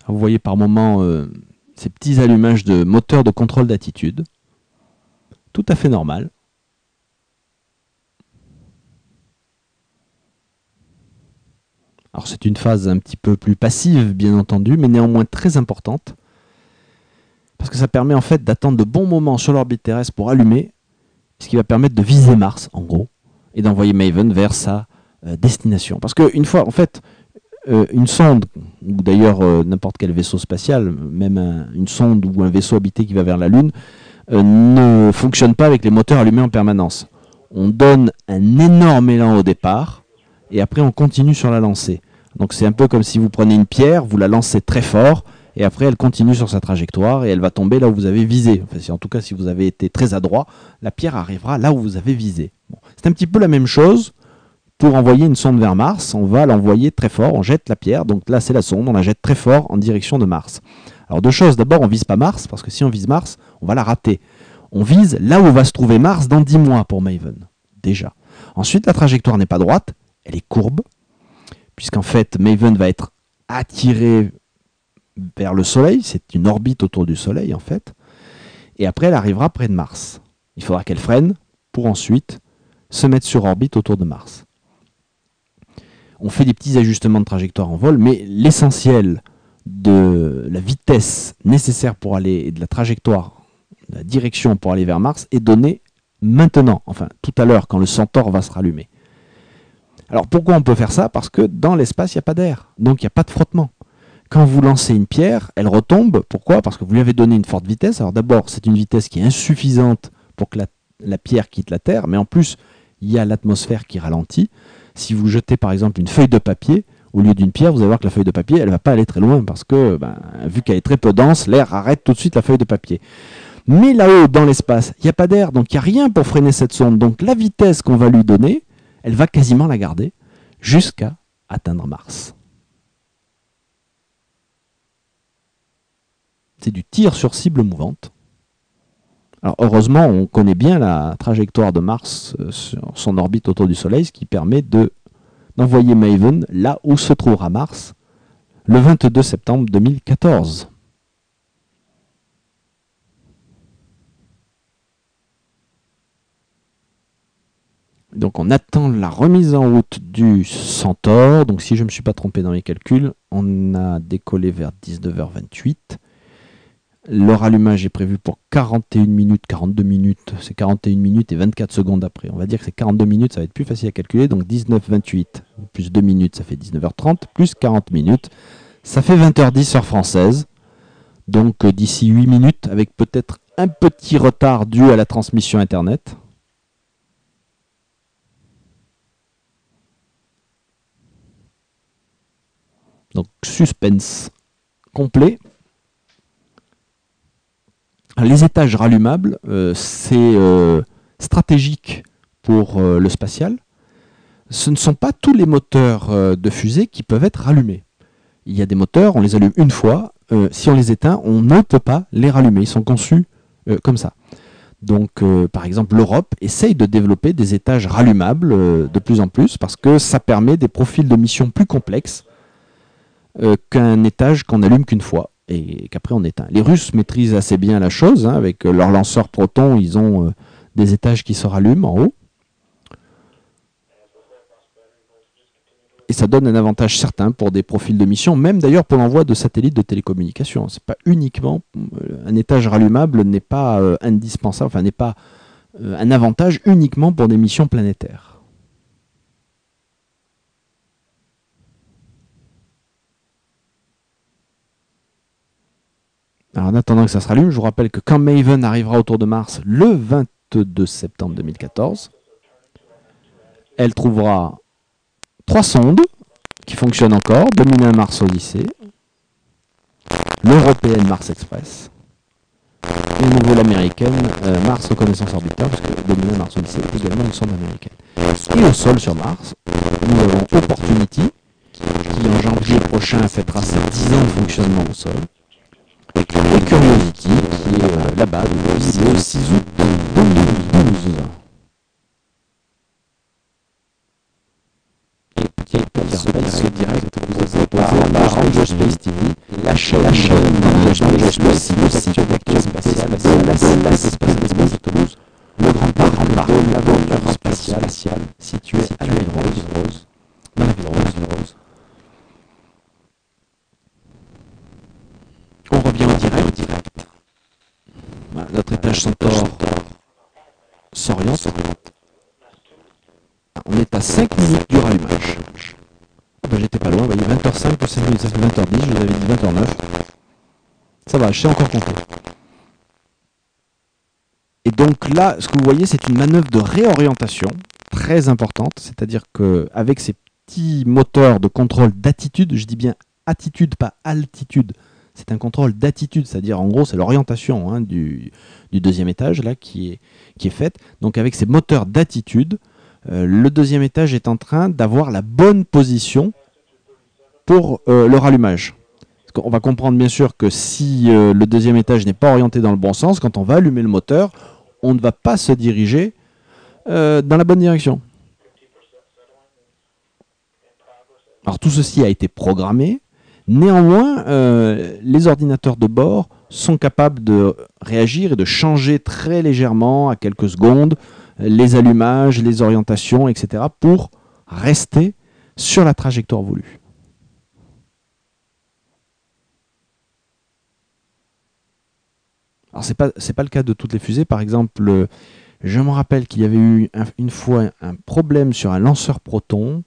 Vous voyez par moments ces petits allumages de moteurs de contrôle d'attitude. Tout à fait normal. Alors c'est une phase un petit peu plus passive, bien entendu, mais néanmoins très importante. parce que ça permet en fait d'attendre de bons moments sur l'orbite terrestre pour allumer, ce qui va permettre de viser Mars, en gros, et d'envoyer Maven vers sa destination. Parce qu'une fois, en fait, une sonde, ou d'ailleurs n'importe quel vaisseau spatial, même une sonde ou un vaisseau habité qui va vers la Lune, ne fonctionne pas avec les moteurs allumés en permanence. On donne un énorme élan au départ, et après on continue sur la lancée. Donc c'est un peu comme si vous prenez une pierre, vous la lancez très fort, et après elle continue sur sa trajectoire, et elle va tomber là où vous avez visé. Enfin, en tout cas, si vous avez été très adroit, la pierre arrivera là où vous avez visé. Bon. C'est un petit peu la même chose. Pour envoyer une sonde vers Mars, on va l'envoyer très fort, on jette la pierre, donc là c'est la sonde, on la jette très fort en direction de Mars. Alors deux choses, d'abord on vise pas Mars, parce que si on vise Mars, on va la rater. On vise là où va se trouver Mars dans 10 mois pour Maven, déjà. Ensuite, la trajectoire n'est pas droite, elle est courbe, puisqu'en fait Maven va être attirée vers le Soleil, c'est une orbite autour du Soleil en fait, et après elle arrivera près de Mars. Il faudra qu'elle freine pour ensuite se mettre sur orbite autour de Mars. On fait des petits ajustements de trajectoire en vol, mais l'essentiel de la vitesse nécessaire pour aller, et de la trajectoire, de la direction pour aller vers Mars, est donné maintenant, enfin tout à l'heure, quand le Centaure va se rallumer. Alors pourquoi on peut faire ça? Parce que dans l'espace, il n'y a pas d'air, donc il n'y a pas de frottement. Quand vous lancez une pierre, elle retombe. Pourquoi? Parce que vous lui avez donné une forte vitesse. Alors d'abord, c'est une vitesse qui est insuffisante pour que la pierre quitte la Terre, mais en plus, il y a l'atmosphère qui ralentit. Si vous jetez par exemple une feuille de papier au lieu d'une pierre, vous allez voir que la feuille de papier, elle ne va pas aller très loin parce que, vu qu'elle est très peu dense, l'air arrête tout de suite la feuille de papier. Mais là-haut, dans l'espace, il n'y a pas d'air, donc il n'y a rien pour freiner cette sonde. Donc la vitesse qu'on va lui donner, elle va quasiment la garder jusqu'à atteindre Mars. C'est du tir sur cible mouvante. Alors heureusement, on connaît bien la trajectoire de Mars sur son orbite autour du Soleil, ce qui permet d'envoyer Maven là où se trouvera Mars le 22 septembre 2014. Donc on attend la remise en route du Centaure. Donc si je ne me suis pas trompé dans les calculs, on a décollé vers 19h28. Leur allumage est prévu pour 41 minutes, 42 minutes, c'est 41 minutes et 24 secondes après. On va dire que c'est 42 minutes, ça va être plus facile à calculer. Donc 19h28 plus 2 minutes, ça fait 19h30, plus 40 minutes, ça fait 20h10 heure française. Donc d'ici 8 minutes, avec peut-être un petit retard dû à la transmission Internet. Donc suspense complet. Les étages rallumables, c'est stratégique pour le spatial. Ce ne sont pas tous les moteurs de fusée qui peuvent être rallumés. Il y a des moteurs, on les allume une fois. Si on les éteint, on ne peut pas les rallumer. Ils sont conçus comme ça. Donc, par exemple, l'Europe essaye de développer des étages rallumables de plus en plus parce que ça permet des profils de mission plus complexes qu'un étage qu'on n'allume qu'une fois et qu'après on éteint. Les Russes maîtrisent assez bien la chose, hein, avec leurs lanceurs Proton, ils ont des étages qui se rallument en haut. Et ça donne un avantage certain pour des profils de mission, même d'ailleurs pour l'envoi de satellites de télécommunications. C'est pas uniquement un étage rallumable n'est pas indispensable, enfin n'est pas un avantage uniquement pour des missions planétaires. Alors en attendant que ça se rallume, je vous rappelle que quand Maven arrivera autour de Mars le 22 septembre 2014, elle trouvera 3 sondes qui fonctionnent encore, 2001 Mars Odyssey, l'européenne Mars Express, et une nouvelle américaine Mars Reconnaissance Orbiter, parce que 2001 Mars Odyssey est également une sonde américaine. Et au sol sur Mars, nous avons Opportunity, qui en janvier prochain fêtera ses 10 ans de fonctionnement au sol, et Curiosity, qui est là-bas depuis le 6 août 2012. Et petit rappel direct, vous avez par Ranger Space TV, la chaîne d'engagement space, le site d'actualité spatiale, l'espace de Toulouse, le grand parc de l'aventure spatiale situé à la ville Rose, dans la ville Rose. On revient en direct. étage Centaure s'oriente. On est à 5 minutes du rallumage. Ah ben, j'étais pas loin, vous voyez, 20h05 plus 5 minutes, ça fait 20h10, je vous avais dit 20h09. Ça va, je sais encore compter. Et donc là, ce que vous voyez, c'est une manœuvre de réorientation très importante, c'est-à-dire qu'avec ces petits moteurs de contrôle d'attitude, je dis bien attitude, pas altitude, c'est un contrôle d'attitude, c'est-à-dire en gros c'est l'orientation hein, du deuxième étage là qui est faite. Donc avec ces moteurs d'attitude, le deuxième étage est en train d'avoir la bonne position pour le rallumage. On va comprendre bien sûr que si le deuxième étage n'est pas orienté dans le bon sens, quand on va allumer le moteur, on ne va pas se diriger dans la bonne direction. Alors tout ceci a été programmé. Néanmoins, les ordinateurs de bord sont capables de réagir et de changer très légèrement à quelques secondes les allumages, les orientations, etc. pour rester sur la trajectoire voulue. Alors c'est pas le cas de toutes les fusées. Par exemple, je me rappelle qu'il y avait eu une fois un problème sur un lanceur Proton.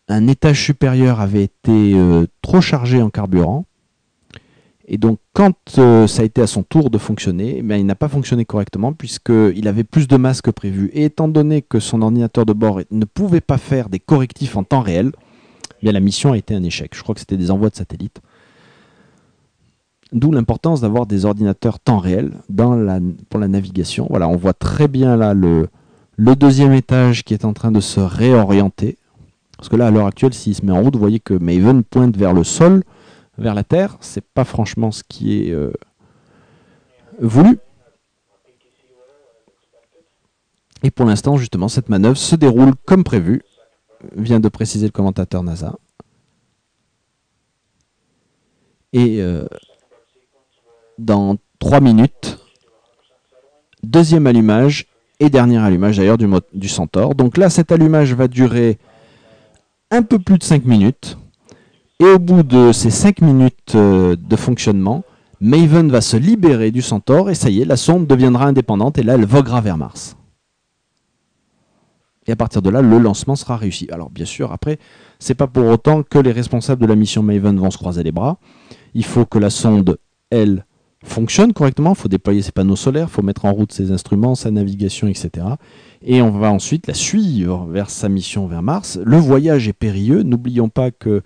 Un étage supérieur avait été trop chargé en carburant. Et donc, quand ça a été à son tour de fonctionner, il n'a pas fonctionné correctement puisqu'il avait plus de masse que prévu. Et étant donné que son ordinateur de bord ne pouvait pas faire des correctifs en temps réel, la mission a été un échec. Je crois que c'était des envois de satellites. D'où l'importance d'avoir des ordinateurs temps réel pour la navigation. Voilà, on voit très bien là le deuxième étage qui est en train de se réorienter. Parce que là, à l'heure actuelle, s'il se met en route, vous voyez que Maven pointe vers le sol, vers la Terre. C'est pas franchement ce qui est voulu. Et pour l'instant, justement, cette manœuvre se déroule comme prévu, vient de préciser le commentateur NASA. Et dans 3 minutes, deuxième allumage et dernier allumage d'ailleurs du Centaure. Donc là, cet allumage va durer un peu plus de 5 minutes. Et au bout de ces 5 minutes de fonctionnement, Maven va se libérer du Centaure et ça y est, la sonde deviendra indépendante et là, elle voguera vers Mars. Et à partir de là, le lancement sera réussi. Alors bien sûr, après, c'est pas pour autant que les responsables de la mission Maven vont se croiser les bras. Il faut que la sonde, elle, fonctionne correctement. Il faut déployer ses panneaux solaires, il faut mettre en route ses instruments, sa navigation, etc. Et on va ensuite la suivre vers sa mission vers Mars. Le voyage est périlleux. N'oublions pas que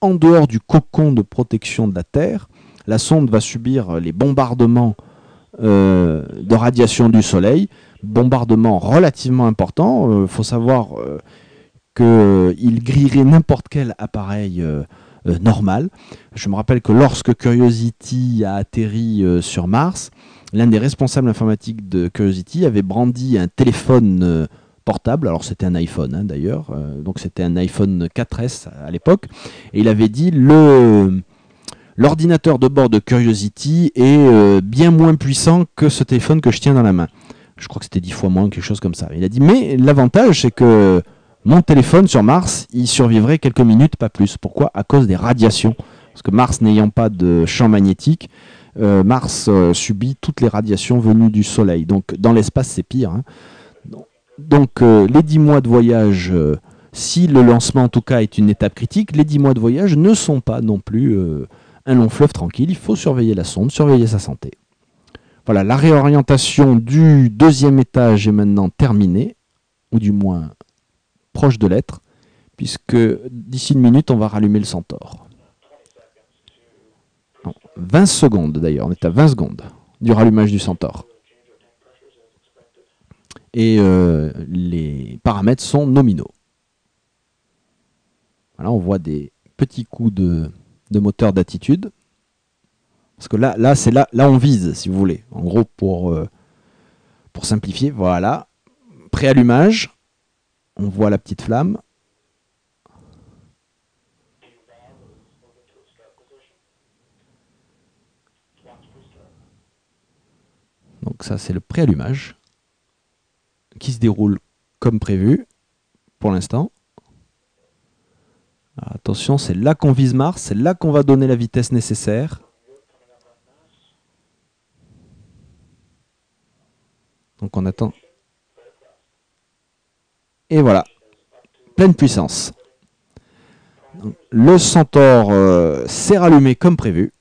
en dehors du cocon de protection de la Terre, la sonde va subir les bombardements de radiation du Soleil, bombardements relativement importants. Il faut savoir qu'il grillerait n'importe quel appareil normal. Je me rappelle que lorsque Curiosity a atterri sur Mars, l'un des responsables informatiques de Curiosity avait brandi un téléphone portable, alors c'était un iPhone hein, d'ailleurs, donc c'était un iPhone 4S à l'époque, et il avait dit l'ordinateur de bord de Curiosity est bien moins puissant que ce téléphone que je tiens dans la main. Je crois que c'était 10 fois moins, quelque chose comme ça. Il a dit, mais l'avantage c'est que mon téléphone sur Mars, il survivrait quelques minutes, pas plus. Pourquoi? À cause des radiations. Parce que Mars n'ayant pas de champ magnétique, Mars subit toutes les radiations venues du Soleil. Donc dans l'espace c'est pire. Hein. Donc les 10 mois de voyage, si le lancement en tout cas est une étape critique, les 10 mois de voyage ne sont pas non plus un long fleuve tranquille. Il faut surveiller la sonde, surveiller sa santé. Voilà, la réorientation du deuxième étage est maintenant terminée, ou du moins proche de l'être, puisque d'ici une minute, on va rallumer le Centaure. Non, 20 secondes d'ailleurs, on est à 20 secondes du rallumage du Centaure. Et les paramètres sont nominaux. Voilà, on voit des petits coups de moteur d'attitude. Parce que là, c'est là on vise, si vous voulez. En gros, pour simplifier, voilà. Préallumage. On voit la petite flamme. Donc ça, c'est le préallumage qui se déroule comme prévu pour l'instant. Attention, c'est là qu'on vise Mars, c'est là qu'on va donner la vitesse nécessaire. Donc on attend. Et voilà, pleine puissance. Donc, le Centaure s'est rallumé comme prévu.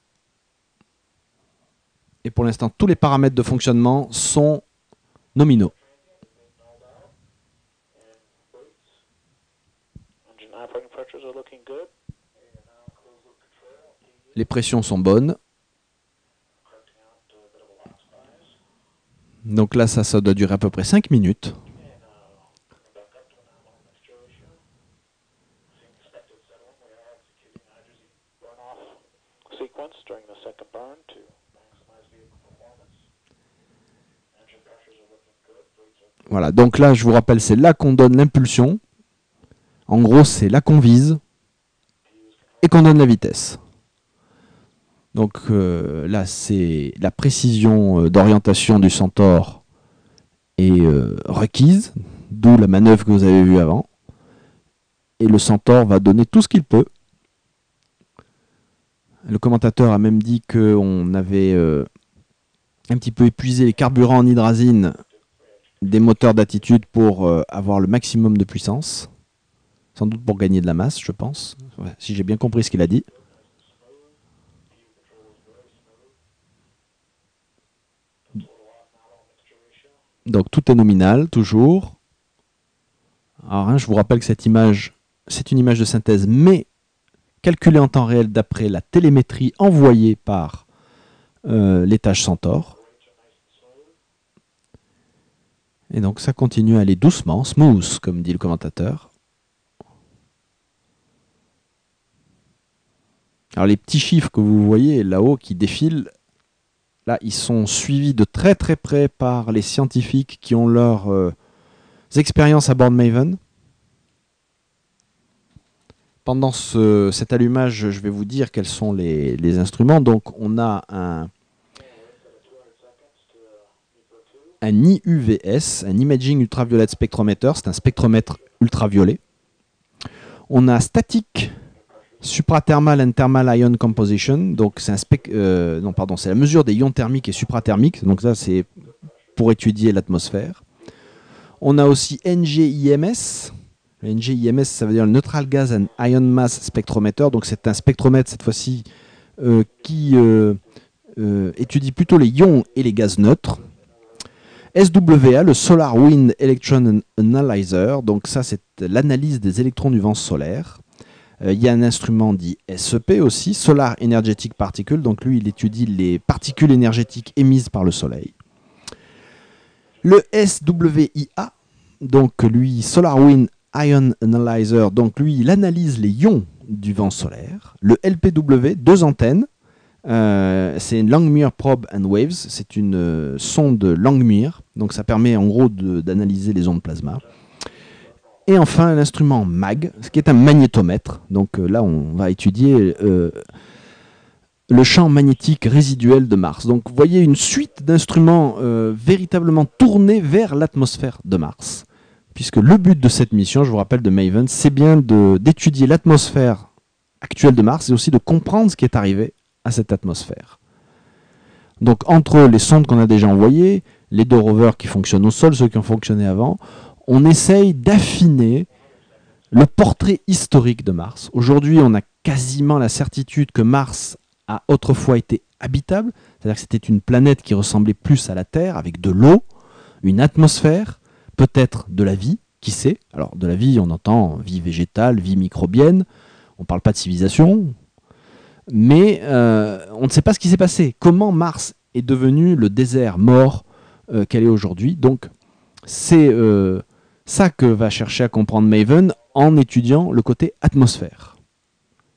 Et pour l'instant, tous les paramètres de fonctionnement sont nominaux. Les pressions sont bonnes. Donc là, ça doit durer à peu près 5 minutes. Voilà, donc là, je vous rappelle, c'est là qu'on donne l'impulsion. En gros, c'est là qu'on vise et qu'on donne la vitesse. Donc là, c'est la précision d'orientation du Centaure est requise, d'où la manœuvre que vous avez vue avant. Et le Centaure va donner tout ce qu'il peut. Le commentateur a même dit qu'on avait un petit peu épuisé les carburants en hydrazine des moteurs d'attitude pour avoir le maximum de puissance. Sans doute pour gagner de la masse, je pense. Ouais, si j'ai bien compris ce qu'il a dit. Donc tout est nominal, toujours. Alors, hein, je vous rappelle que cette image, c'est une image de synthèse, mais calculée en temps réel d'après la télémétrie envoyée par l'étage Centaure. Et donc ça continue à aller doucement, smooth, comme dit le commentateur. Alors les petits chiffres que vous voyez là-haut qui défilent, là ils sont suivis de très très près par les scientifiques qui ont leurs expériences à bord de Maven. Pendant cet allumage, je vais vous dire quels sont les instruments. Donc on a un IUVS, un Imaging Ultraviolet Spectrometer, c'est un spectromètre ultraviolet. On a Static Suprathermal and Thermal Ion Composition, donc c'est c'est la mesure des ions thermiques et suprathermiques, donc ça c'est pour étudier l'atmosphère. On a aussi NGIMS. Le NGIMS, ça veut dire le Neutral Gas and Ion Mass Spectrometer, donc c'est un spectromètre cette fois-ci qui étudie plutôt les ions et les gaz neutres. SWA, le Solar Wind Electron Analyzer, donc ça c'est l'analyse des électrons du vent solaire. Il y a un instrument dit SEP aussi, Solar Energetic Particle, donc lui il étudie les particules énergétiques émises par le soleil. Le SWIA, donc lui Solar Wind Ion Analyzer, donc lui il analyse les ions du vent solaire. Le LPW, 2 antennes, c'est une Langmuir Probe and Waves, c'est une sonde Langmuir, donc ça permet en gros d'analyser les ondes plasma. Et enfin l'instrument MAG, ce qui est un magnétomètre, donc là on va étudier le champ magnétique résiduel de Mars. Donc vous voyez une suite d'instruments véritablement tournés vers l'atmosphère de Mars, puisque le but de cette mission, je vous rappelle de Maven, c'est bien d'étudier l'atmosphère actuelle de Mars et aussi de comprendre ce qui est arrivé à cette atmosphère. Donc entre les sondes qu'on a déjà envoyées, les 2 rovers qui fonctionnent au sol, ceux qui ont fonctionné avant, on essaye d'affiner le portrait historique de Mars. Aujourd'hui, on a quasiment la certitude que Mars a autrefois été habitable, c'est-à-dire que c'était une planète qui ressemblait plus à la Terre, avec de l'eau, une atmosphère, peut-être de la vie, qui sait. Alors de la vie, on entend vie végétale, vie microbienne, on ne parle pas de civilisation, mais on ne sait pas ce qui s'est passé. Comment Mars est devenu le désert mort qu'elle est aujourd'hui. Donc c'est ça que va chercher à comprendre Maven en étudiant le côté atmosphère.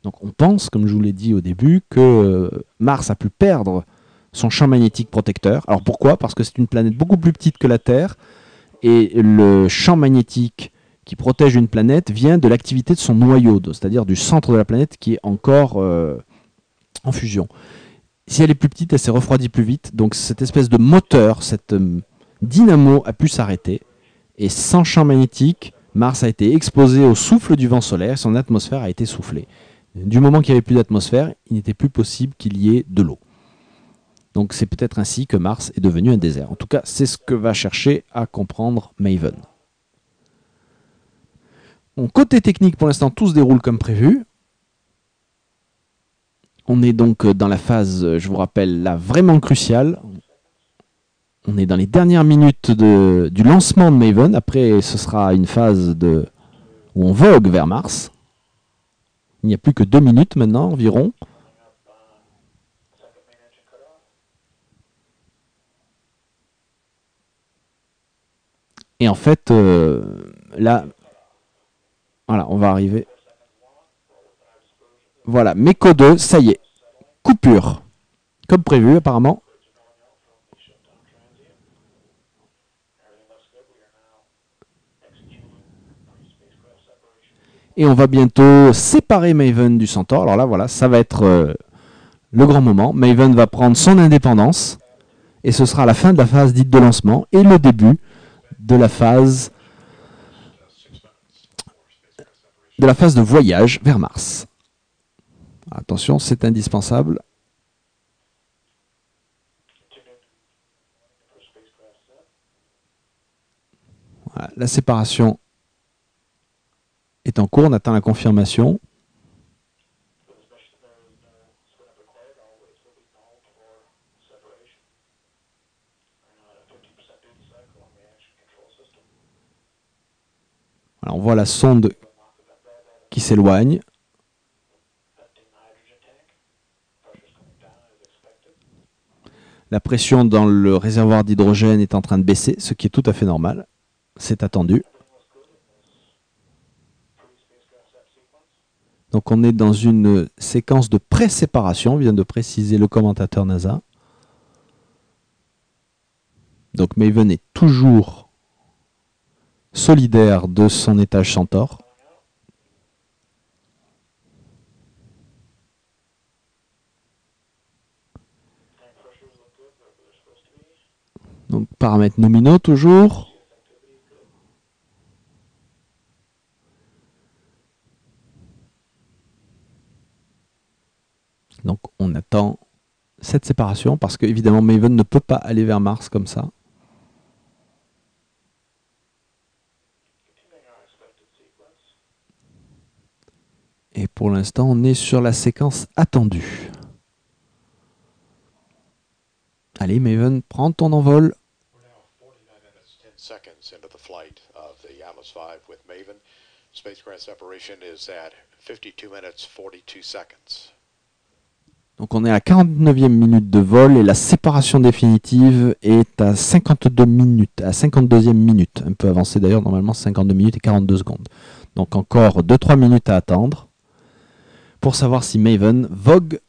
Donc on pense, comme je vous l'ai dit au début, que Mars a pu perdre son champ magnétique protecteur. Alors pourquoi? Parce que c'est une planète beaucoup plus petite que la Terre, et le champ magnétique qui protège une planète vient de l'activité de son noyau, c'est-à-dire du centre de la planète qui est encore en fusion. Si elle est plus petite, elle s'est refroidie plus vite, donc cette espèce de moteur, cette dynamo a pu s'arrêter, et sans champ magnétique, Mars a été exposé au souffle du vent solaire, son atmosphère a été soufflée. Du moment qu'il n'y avait plus d'atmosphère, il n'était plus possible qu'il y ait de l'eau. Donc c'est peut-être ainsi que Mars est devenu un désert. En tout cas, c'est ce que va chercher à comprendre Maven. Bon, côté technique, pour l'instant, tout se déroule comme prévu. On est donc dans la phase, je vous rappelle, là, vraiment cruciale. On est dans les dernières minutes du lancement de Maven. Après, ce sera une phase où on vogue vers Mars. Il n'y a plus que 2 minutes maintenant, environ. Et en fait, là, voilà, on va arriver. Voilà, Meco 2, ça y est. Coupure. Comme prévu, apparemment. Et on va bientôt séparer Maven du Centaur. Alors là, voilà, ça va être le grand moment. Maven va prendre son indépendance. Et ce sera la fin de la phase dite de lancement et le début de la phase de voyage vers Mars. Attention, c'est indispensable. Voilà, la séparation est en cours, on attend la confirmation. Voilà, on voit la sonde qui s'éloigne. La pression dans le réservoir d'hydrogène est en train de baisser, ce qui est tout à fait normal. C'est attendu. Donc on est dans une séquence de pré-séparation, vient de préciser le commentateur NASA. Donc Maven est toujours solidaire de son étage Centaure. Donc paramètres nominaux toujours. Donc on attend cette séparation parce qu'évidemment Maven ne peut pas aller vers Mars comme ça. Et pour l'instant on est sur la séquence attendue. Allez Maven, prends ton envol. Donc on est à la 49e minute de vol et la séparation définitive est à 52 minutes, à 52e minute. Un peu avancé d'ailleurs, normalement 52 minutes et 42 secondes. Donc encore 2-3 minutes à attendre pour savoir si Maven vogue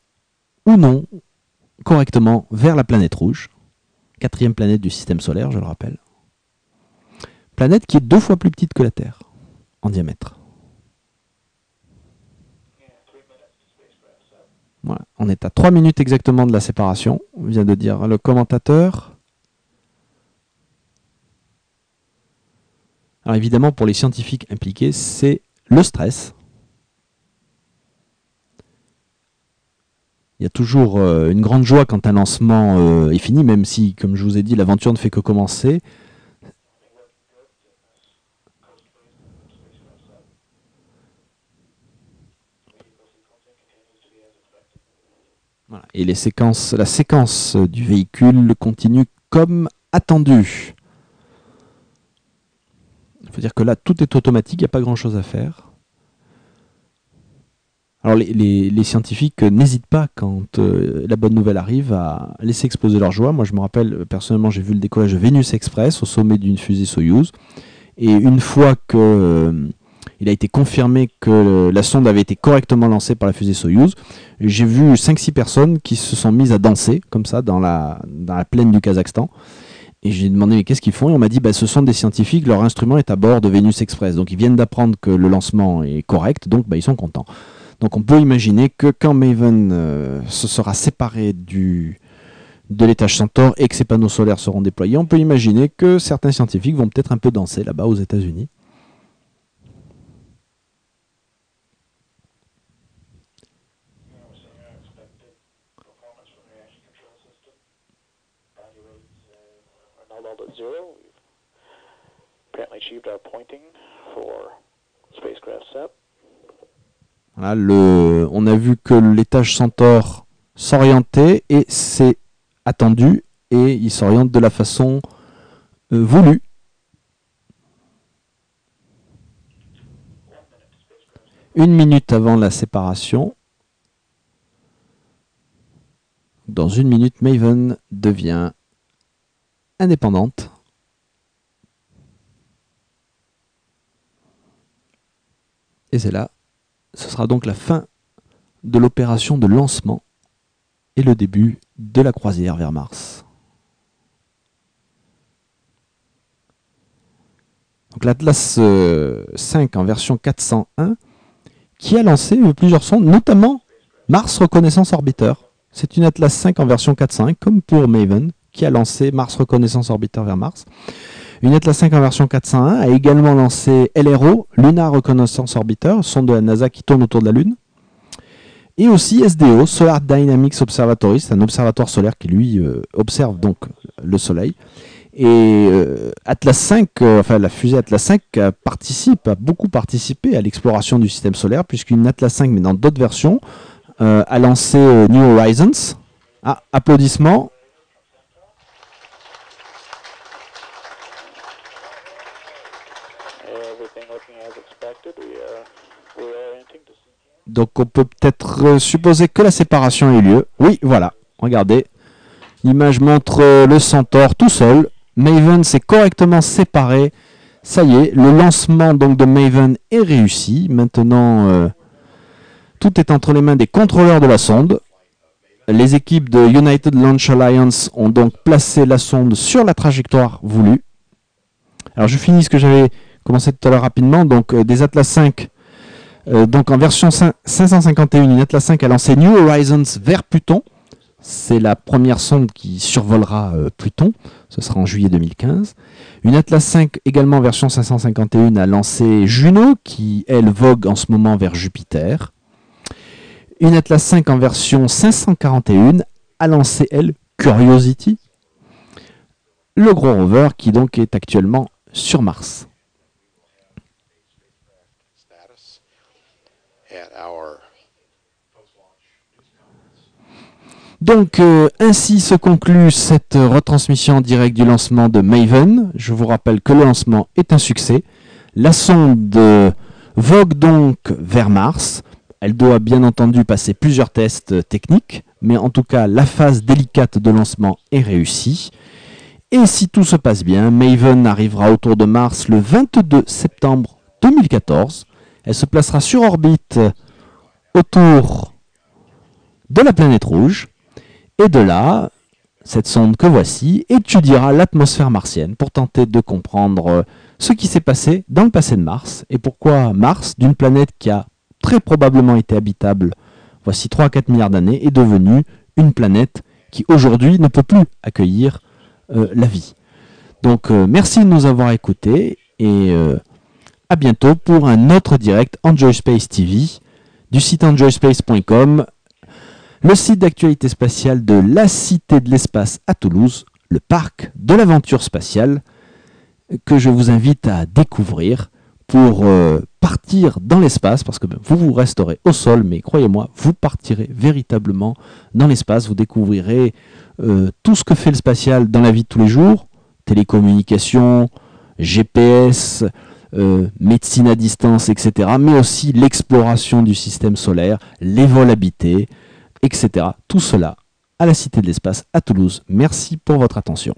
ou non correctement vers la planète rouge. 4e planète du système solaire, je le rappelle. Planète qui est 2 fois plus petite que la Terre en diamètre. Voilà. On est à 3 minutes exactement de la séparation, vient de dire le commentateur. Alors évidemment, pour les scientifiques impliqués, c'est le stress. Il y a toujours une grande joie quand un lancement est fini, même si, comme je vous ai dit, l'aventure ne fait que commencer. Voilà. Et la séquence du véhicule continue comme attendu. Il faut dire que là, tout est automatique, il n'y a pas grand-chose à faire. Alors les scientifiques n'hésitent pas, quand la bonne nouvelle arrive, à laisser exploser leur joie. Moi, je me rappelle, personnellement, j'ai vu le décollage de Venus Express au sommet d'une fusée Soyouz. Et une fois que il a été confirmé que la sonde avait été correctement lancée par la fusée Soyouz, j'ai vu 5-6 personnes qui se sont mises à danser, comme ça, dans la plaine du Kazakhstan. Et j'ai demandé mais qu'est-ce qu'ils font, et on m'a dit ce sont des scientifiques, leur instrument est à bord de Venus Express. Donc ils viennent d'apprendre que le lancement est correct, donc ils sont contents. Donc on peut imaginer que quand Maven se sera séparé de l'étage Centaure et que ses panneaux solaires seront déployés, on peut imaginer que certains scientifiques vont peut-être un peu danser là-bas aux États-Unis. Voilà, on a vu que l'étage Centaure s'orientait et c'est attendu et il s'oriente de la façon voulue. Une minute avant la séparation. Dans une minute, Maven devient indépendante. Et c'est là, ce sera donc la fin de l'opération de lancement et le début de la croisière vers Mars. Donc l'Atlas 5 en version 401 qui a lancé plusieurs sondes, notamment Mars Reconnaissance Orbiter. C'est une Atlas 5 en version 401, comme pour Maven, qui a lancé Mars Reconnaissance Orbiter vers Mars. Une Atlas 5 en version 401 a également lancé LRO, Lunar Reconnaissance Orbiter, sonde de la NASA qui tourne autour de la Lune. Et aussi SDO, Solar Dynamics Observatory, c'est un observatoire solaire qui lui observe donc le Soleil. Et Atlas 5, enfin la fusée Atlas 5 a beaucoup participé à l'exploration du système solaire, puisqu'une Atlas 5, mais dans d'autres versions, a lancé New Horizons. Ah, applaudissements. Donc on peut peut-être supposer que la séparation a eu lieu. Oui, voilà, regardez. L'image montre le Centaure tout seul. Maven s'est correctement séparé. Ça y est, le lancement donc de Maven est réussi. Maintenant, tout est entre les mains des contrôleurs de la sonde. Les équipes de United Launch Alliance ont donc placé la sonde sur la trajectoire voulue. Alors je finis ce que j'avais commencé tout à l'heure rapidement. Donc des Atlas 5, donc en version 551, une Atlas 5 a lancé New Horizons vers Pluton. C'est la première sonde qui survolera Pluton. Ce sera en juillet 2015. Une Atlas 5 également en version 551 a lancé Juno, qui elle vogue en ce moment vers Jupiter. Une Atlas 5 en version 541 a lancé elle Curiosity, le gros rover qui donc est actuellement sur Mars. Donc ainsi se conclut cette retransmission en direct du lancement de Maven. Je vous rappelle que le lancement est un succès. La sonde vogue donc vers Mars. Elle doit bien entendu passer plusieurs tests techniques, mais en tout cas la phase délicate de lancement est réussie. Et si tout se passe bien, Maven arrivera autour de Mars le 22 septembre 2014. Elle se placera sur orbite autour de la planète rouge. Et de là, cette sonde que voici étudiera l'atmosphère martienne pour tenter de comprendre ce qui s'est passé dans le passé de Mars et pourquoi Mars, d'une planète qui a très probablement été habitable voici 3 à 4 milliards d'années, est devenue une planète qui aujourd'hui ne peut plus accueillir la vie. Donc merci de nous avoir écoutés et à bientôt pour un autre direct Enjoy Space TV du site enjoyspace.com. Le site d'actualité spatiale de la Cité de l'Espace à Toulouse, le parc de l'aventure spatiale, que je vous invite à découvrir pour partir dans l'espace, parce que vous resterez au sol, mais croyez-moi, vous partirez véritablement dans l'espace, vous découvrirez tout ce que fait le spatial dans la vie de tous les jours, télécommunications, GPS, médecine à distance, etc., mais aussi l'exploration du système solaire, les vols habités, etc. Tout cela à la Cité de l'Espace à Toulouse. Merci pour votre attention.